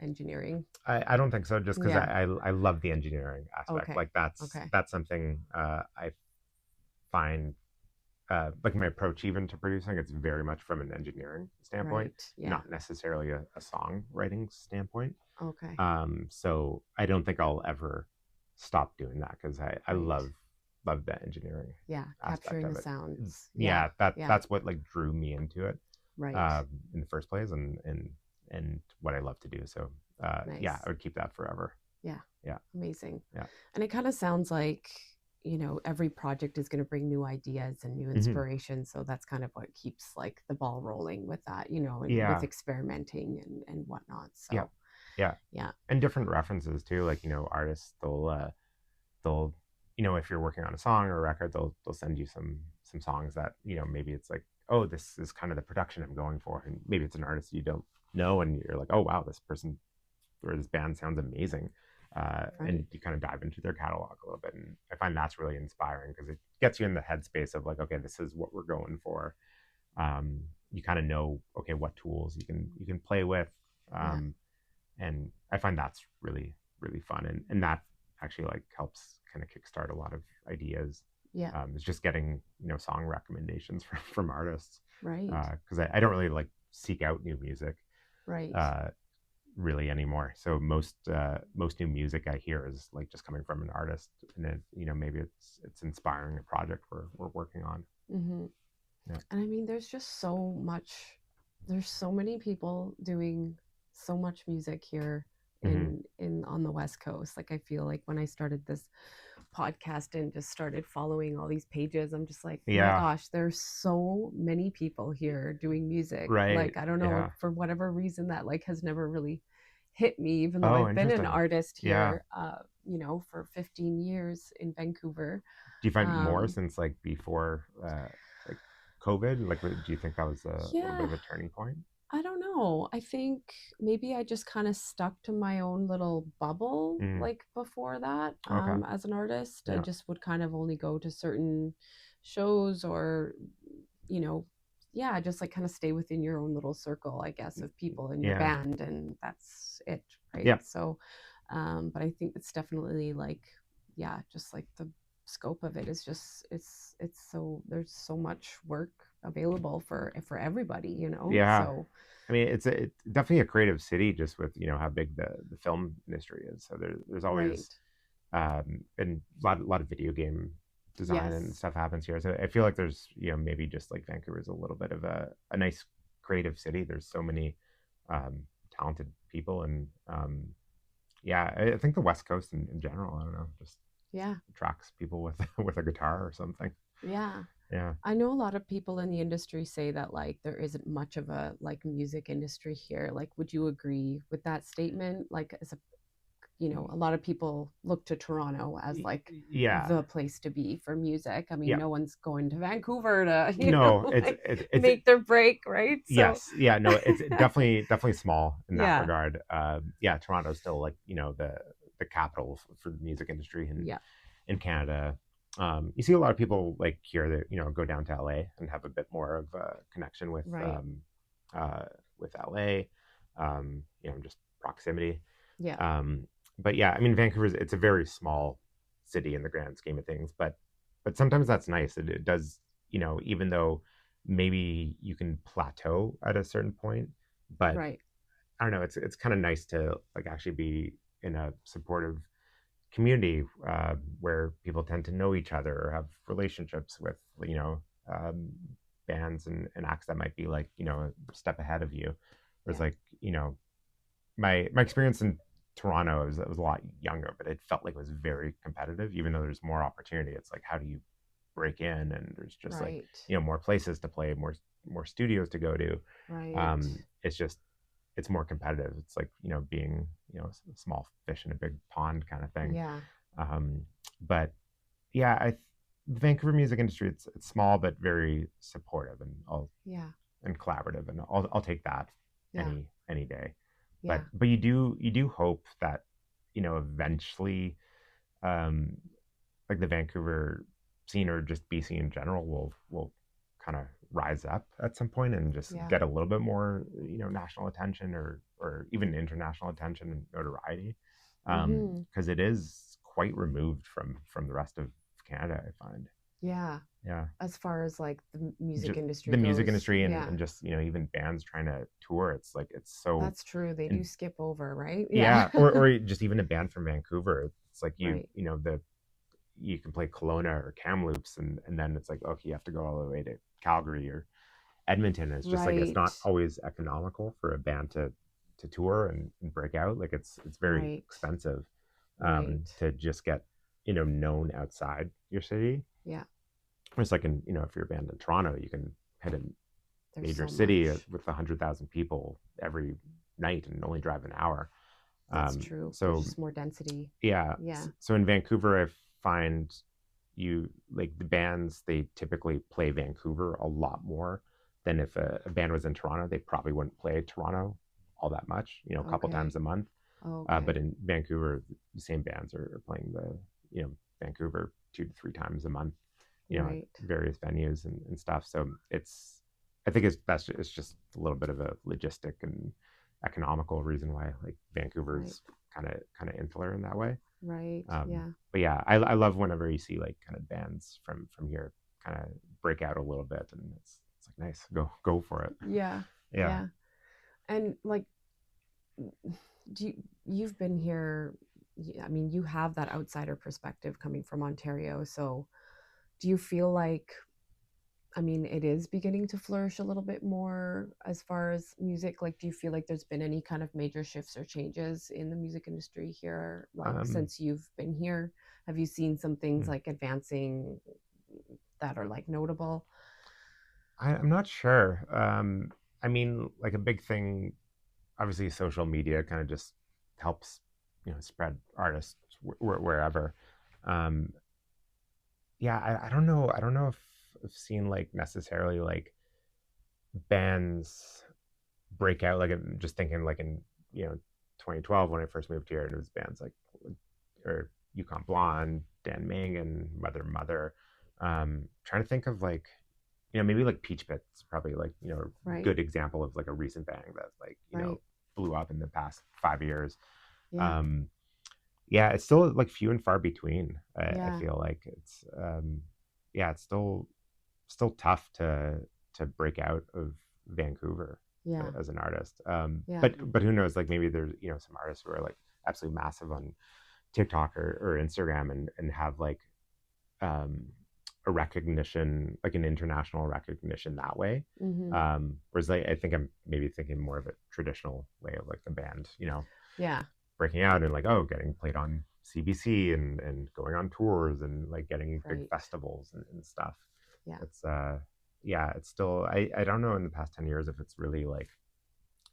engineering? I don't think so. Just because Yeah. I love the engineering aspect. Okay. Like that's Okay. that's something I find, like my approach even to producing, it's very much from an engineering standpoint, Right. Yeah. not necessarily a songwriting standpoint. Okay. So I don't think I'll ever stop doing that, because I Right. love the engineering Yeah. aspect Capturing the of it. sounds. Yeah. Yeah, Yeah. that's what like drew me into it, Right. in the first place, and what I love to do. So yeah, I Nice. would keep that forever. Yeah. Yeah, Amazing. yeah. And it kind of sounds like, every project is going to bring new ideas and new Hmm. inspiration. So that's kind of what keeps like the ball rolling with that, and with Yeah, experimenting and whatnot. yeah, So yeah. yeah. And different references too. Like artists, they'll if you're working on a song or a record, they'll send you some songs that maybe it's like, oh, this is kind of the production I'm going for, and maybe it's an artist you don't know, and you're like, oh wow, this person or this band sounds amazing. And Right. you kind of dive into their catalog a little bit, and I find that's really inspiring, because it gets you in the headspace of like, okay, this is what we're going for. You kind of know, okay, what tools you can play with. Yeah. um, and I find that's really fun, and that actually like helps kind of kickstart a lot of ideas. Yeah. It's just getting song recommendations from artists, Right. because I don't really like seek out new music. Right. uh, really anymore. So most new music I hear is like just coming from an artist, and it, maybe it's inspiring a project we're working on. Mm-hmm. Yeah. And I mean, there's just so much, there's so many people doing so much music here Hmm. in on the West Coast. Like I feel like when I started this podcast and just started following all these pages, I'm just like, my Yeah. gosh, there's so many people here doing music. Right. Like I don't know, Yeah. for whatever reason that like has never really hit me, even though Oh, I've been an interesting. artist Yeah. here, for 15 years in Vancouver. Do you find more Um, since like before like COVID? Like, do you think that was a little bit yeah, of a turning point? I don't know. I think maybe I just kind of stuck to my own little bubble Mm, like before that, okay. as an artist. I Yeah. just would kind of only go to certain shows or, you know, yeah, just like kind of stay within your own little circle, I guess, of people in your Yeah. band, and that's it, right? Yeah. So, but I think it's definitely like, yeah, just like the scope of it is just it's so there's so much work available for everybody, Yeah. so I mean, it's definitely a creative city, just with how big the film industry is. So there's right. always and a lot of video game design and Yes. stuff happens here. So I feel like there's maybe just like Vancouver's a little bit of a nice creative city. There's so many talented people, and yeah, I think the West Coast in general, I don't know, just Yeah. attracts people with with a guitar or something. Yeah. Yeah. I know a lot of people in the industry say that like there isn't much of a like music industry here. Like, would you agree with that statement? Like, as a a lot of people look to Toronto as like Yeah. the place to be for music. I mean, Yeah. no one's going to Vancouver to, No, like it's make their break, right? So, yes, yeah, no, it's definitely small in that yeah. regard. Yeah, Toronto's still like the capital for the music industry Yeah. in Canada. You see a lot of people like here that go down to LA and have a bit more of a connection Right. uh, with LA. Just proximity. Yeah. Um, but yeah, I mean, Vancouver's it's a very small city in the grand scheme of things, but sometimes that's nice. It does, even though maybe you can plateau at a certain point, but Right. I don't know. It's kind of nice to like actually be in a supportive community where people tend to know each other or have relationships with um, bands and acts that might be like a step ahead of you. Whereas Yeah. like my experience in Toronto was a lot younger, but it felt like it was very competitive, even though there's more opportunity. It's like how do you break in, and there's just like Right. more places to play, more studios to go to. Right. It's just it's more competitive. It's like being a small fish in a big pond kind of thing. Yeah. Um, but yeah, the Vancouver music industry it's small but very supportive Yeah. and collaborative, and I'll take that Yeah. any day. Yeah. But you do hope that eventually um, like the Vancouver scene or just BC in general will kind of rise up at some point and just Yeah. get a little bit more national attention or even international attention and notoriety Mm-hmm. because it is quite removed from the rest of Canada, I find. Yeah. Yeah, As far as like the music just industry the music goes. industry Yeah. and just even bands trying to tour, it's like it's so That's true. They do and skip over, right? Yeah. yeah, or just even a band from Vancouver, it's like Right. the you can play Kelowna or Kamloops, and then it's like okay, you have to go all the way to Calgary or Edmonton. It's just like it's Right. not always economical for a band to tour and break out. Like it's very Right. expensive Right. to just get known outside your city. Yeah. It's like if you're a band in Toronto, you can hit a There's major so city much. with 100,000 people every night and only drive an hour. That's true. There's So just more density. yeah, Yeah. so in Vancouver, I find you like the bands they typically play Vancouver a lot more than if a band was in Toronto. They probably wouldn't play Toronto all that much, a couple Okay. times a month. But Okay. in Vancouver, the same bands are playing the Vancouver 2 to 3 times a month, at Right. various venues and stuff. So I think it's just a little bit of a logistic and economical reason why like Right. Vancouver's kind of insular in that way. Right. Um, Yeah. but yeah, I love whenever you see like kind of bands from here kind of break out a little bit, and it's like nice, go for it. Yeah. Yeah. Yeah. And like do you, you've been here, I mean, you have that outsider perspective coming from Ontario. So do you feel like, I mean, it is beginning to flourish a little bit more as far as music? Like, do you feel like there's been any kind of major shifts or changes in the music industry here, like Um, since you've been here? Have you seen some things hmm. like advancing that are like notable? I'm not sure. I mean, like a big thing, obviously, social media kind of just helps, spread artists wherever. Um, yeah, I don't know. I don't know if I've seen like necessarily like bands break out. Like I'm just thinking like in 2012 when I first moved here, and it was bands like or Yukon Blonde, Dan Ming, and Mother Mother. Trying to think of like maybe like Peach Pit's probably like a Right, good example of like a recent band that like right. blew up in the past 5 years. Yeah, Um, yeah, it's still like few and far between. I yeah, feel like it's yeah, it's still tough to break out of Vancouver yeah, as an artist. yeah. But who knows? Like maybe there's some artists who are like absolutely massive on TikTok or Instagram and have like um, a recognition, like an international recognition that way. Mm-hmm. Whereas like, I think I'm maybe thinking more of a traditional way of like the band, Yeah, breaking out and like, oh, getting played on CBC and going on tours and like getting big right. festivals and stuff. Yeah, It's yeah, it's still I don't know in the past 10 years if it's really like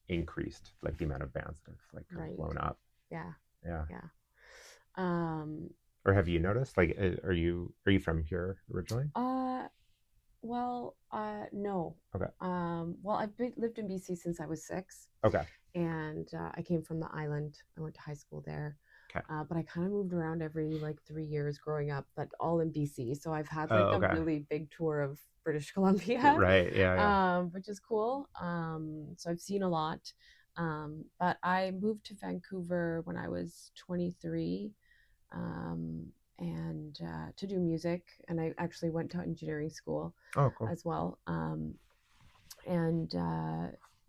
increased like the amount of bands that have like kind of right. blown up. Yeah, Yeah. yeah. Um, Or have you noticed like are you from here originally? uh, well, no. Okay. Well, lived in BC since I was 6, Okay. and I came from the island. I went to high school there, Okay. but I kind of moved around every like 3 years growing up, but all in BC. So I've had like Oh, a okay. really big tour of British Columbia, Right. Yeah, yeah. which is cool. So I've seen a lot. But I moved to Vancouver when I was 23, um, and to do music. And I actually went to engineering school Oh, cool. as well. And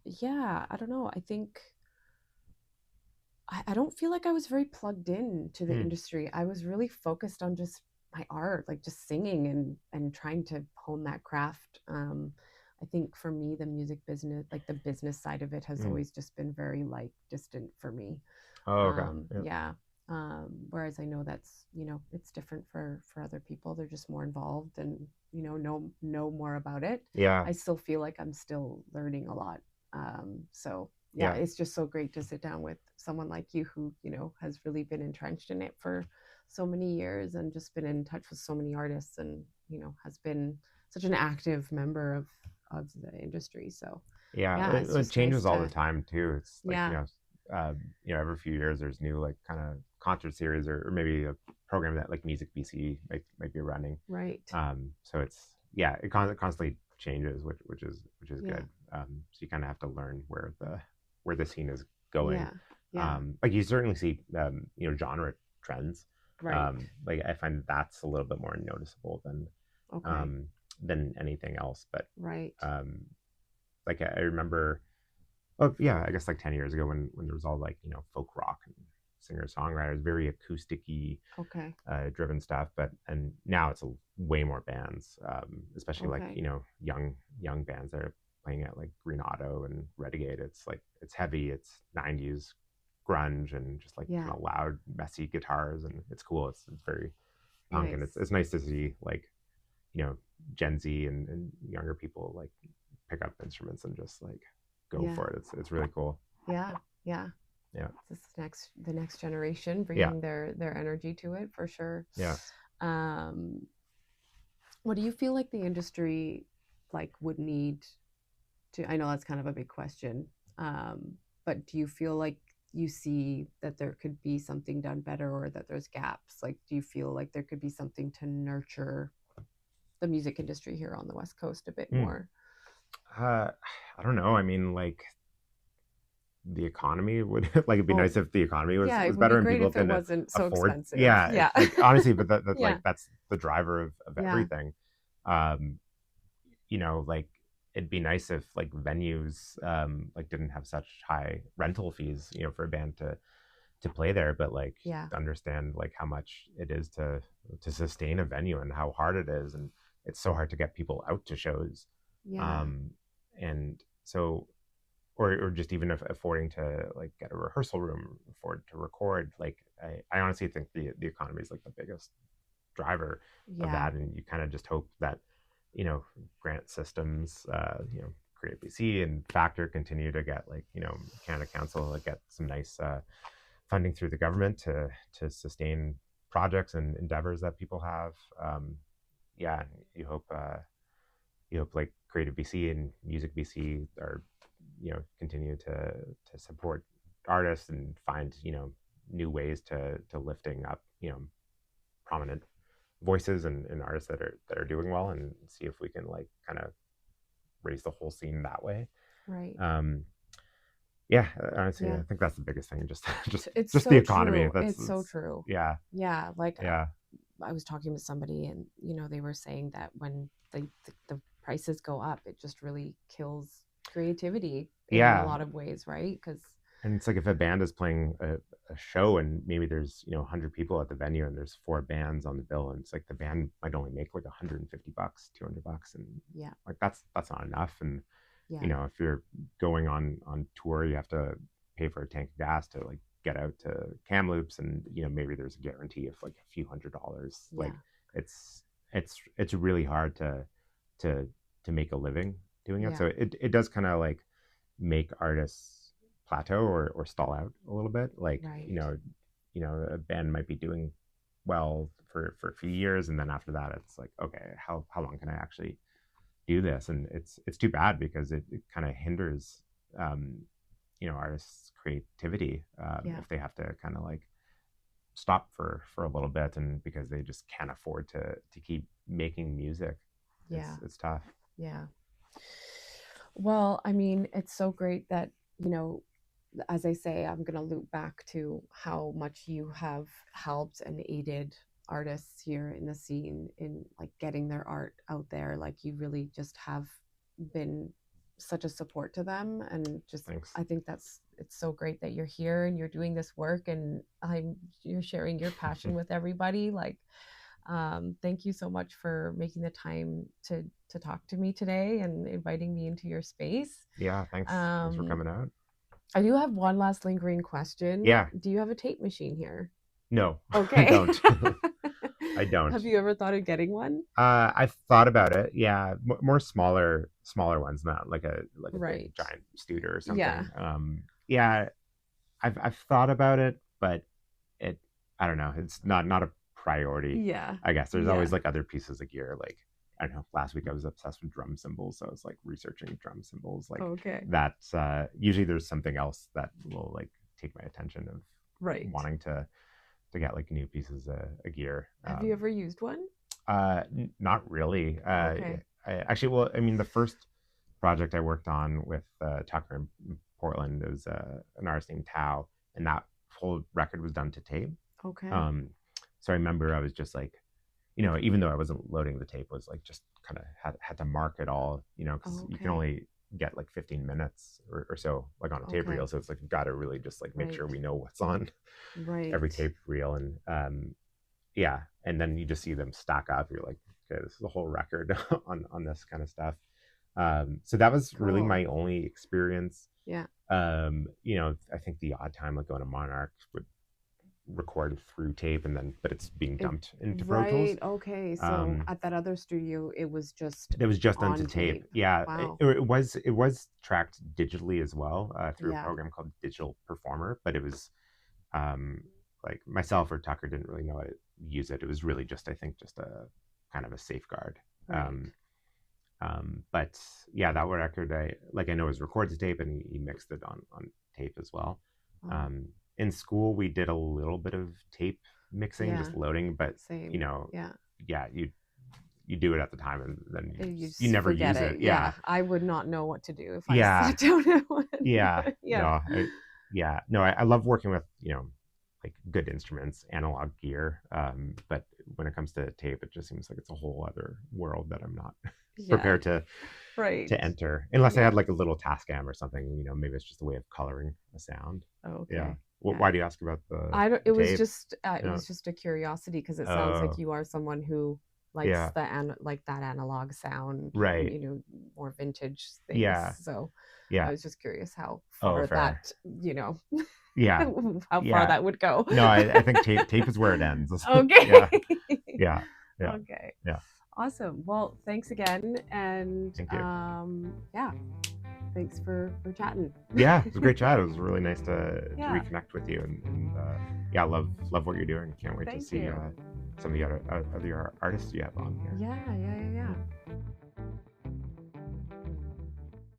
yeah, I don't know. I think I don't feel like I was very plugged in to the Hmm. industry. I was really focused on just my art, like just singing and trying to hone that craft. I think for me, the music business, like the business side of it, has Hmm. always just been very like distant for me. Oh, okay. Yeah. Yeah. Whereas I know that's, it's different for other people. They're just more involved and know more about it. Yeah. I still feel like I'm still learning a lot. So yeah, Yeah. it's just so great to sit down with someone like you who has really been entrenched in it for so many years and just been in touch with so many artists and has been such an active member of the industry. So Yeah. yeah, it's It just nice changes all the to, time too. It's like, yeah, every few years there's new like kind of concert series or maybe a program that like Music BC might be running. right, So it's yeah, it constantly changes, which is yeah, good. So you kind of have to learn where the scene is going. yeah, yeah, Like you certainly see genre trends. right, Like I find that's a little bit more noticeable okay, um, than anything else. But right, um, like I remember, oh yeah, I guess like 10 years ago when there was all like folk rock and singer songwriters, very acousticy okay, driven stuff. But and now it's way more bands, especially like okay, young bands that are playing at like Green Auto and Renegade. It's like it's heavy, it's 90s grunge and just like yeah, kind of loud, messy guitars, and it's cool. It's very punk, and nice, it's nice to see like you know Gen Z and younger people like pick up instruments and just like go yeah, for it. It's really cool. yeah, yeah. Yeah, This the next generation yeah, bringing their energy to it for sure. yeah. Um, what do you feel like the industry like would need to? I know that's kind of a big question, um, but do you feel like you see that there could be something done better or that there's gaps? Like, do you feel like there could be something to nurture the music industry here on the West Coast a bit Hmm. more? Uh, I don't know. I mean, like the economy would like it'd be Well, nice if the economy was yeah, it was would be better and great people if it can wasn't so afford. expensive. Yeah, Yeah. like honestly, but that like Yeah. that's the driver of Yeah. everything. Um, like it'd be nice if like venues like didn't have such high rental fees, for a band to play there, but like Yeah. understand like how much it is to sustain a venue and how hard it is, and it's so hard to get people out to shows. Yeah. And so, or just even if affording to like get a rehearsal room, afford to record, like I honestly think the economy is like the biggest driver of Yeah. that, and you kind of just hope that grant systems, Create BC and Factor continue to get like Canada Council like get some nice funding through the government to sustain projects and endeavors that people have. Yeah, you hope like Creative BC and Music BC are continue to support artists and find new ways to lifting up prominent voices and artists that are doing well, and see if we can like kind of raise the whole scene that way. Right. um yeah, honestly, Yeah. I think that's the biggest thing. Just It's just the so economy. true. That's It's so true. yeah. Yeah. Like Yeah. I was talking with somebody, and they were saying that when the prices go up, it just really kills creativity in a Yeah, lot of ways, right? Because and it's like if a band is playing a show and maybe there's 100 people at the venue and there's four bands on the bill, and it's like the band might only make like $150, $200, and yeah, like that's not enough. And yeah, if you're going on tour, you have to pay for a tank of gas to like get out to Kamloops, and maybe there's a guarantee of like a few $100s. Like yeah, it's really hard to to make a living doing it. yeah, So it does kind of like make artists plateau or stall out a little bit. Like right, a band might be doing well for a few years, and then after that it's like, okay, how long can I actually do this? And it's too bad because it kind of hinders artists creativity, yeah, if they have to kind of like stop for a little bit, and because they just can't afford to keep making music. yeah, It's tough. yeah. Well, I mean, it's so great that, you know, as I say, I'm going to loop back to how much you have helped and aided artists here in the scene in like getting their art out there. Like you really just have been such a support to them, and just Thanks. I think it's so great that you're here and you're doing this work, and you're sharing your passion with everybody. Like thank you so much for making the time to talk to me today and inviting me into your space. Yeah, thanks for um coming out. I do have one last lingering question. Yeah. Do you have a tape machine here? No. I Okay. don't. I don't. Have you ever thought of getting one? I've thought about it. Yeah, more smaller ones, not like a big Right. giant Studer or Yeah. something. Yeah, I've thought about it, but it I don't know. It's not a priority. Yeah. I guess there's Yeah. always like other pieces of gear. Like I don't know. Last week I was obsessed with drum cymbals, so I was like researching drum cymbals. Like Okay. that's usually there's something else that will like take my attention of Right. wanting to get like new pieces of gear. Have you ever used one? Not really. Okay. Actually, well, I mean, the first project I worked on with Tucker in Portland, it was an artist named Tao, and that whole record was done to tape. Okay. Um, so I remember I was just like, even though I wasn't loading the tape, was like just kind of had to mark it all, because you can Okay. only get like 15 minutes or so like on a tape Okay. reel. So it's like, you got to really just like make sure Right. we know what's on Right. every tape reel. And yeah, and then you just see them stack up. You're like, okay, this is a whole record on this kind of stuff. So that was really Cool. my only experience. Yeah. I think the odd time like going to Monarch would record through tape, and then but it's being dumped into Pro Tools. Right. Okay. So at that other studio, it was just It was just done to on tape. tape. Yeah, Wow. it was tracked digitally as well, through a Yeah. program called Digital Performer, but it was um, like myself or Tucker didn't really know how to use it. It was really just, I think, just a kind of a safeguard. Right. But yeah, that record I know it was recorded to tape, and he mixed it on tape as well. Wow. In school, we did a little bit of tape mixing, Yeah. just loading, but Same. yeah, Yeah. you do it at the time, and then You you never forget use it. it. Yeah. Yeah, I would not know what to do if I yeah, sat down at one. yeah. Yeah. No, I love working with like good instruments, analog gear. But when it comes to tape, it just seems like it's a whole other world that I'm not Yeah. prepared Right. to enter, unless I Yeah. had like a little Tascam or something. Maybe it's just a way of coloring a sound. Yeah. Okay. Well, Yeah. why do you ask about I don't, the tape? it Yeah. was just a curiosity because it sounds like Oh, you are someone who likes yeah. like that analog sound, Right. more vintage things. Yeah. So I Yeah. was just curious how Oh, far fair. Yeah. how far Yeah. that would go. No, I think tape is where it ends. Okay. Yeah. Yeah. Yeah. Okay. Yeah. Awesome. Well, thanks again. And Thank you. yeah, thanks for chatting. Yeah, it was a great chat. It was really nice to Yeah. reconnect with you, and yeah, love what you're doing. Can't wait to Thank see you. some of the other artists you have on here. Yeah.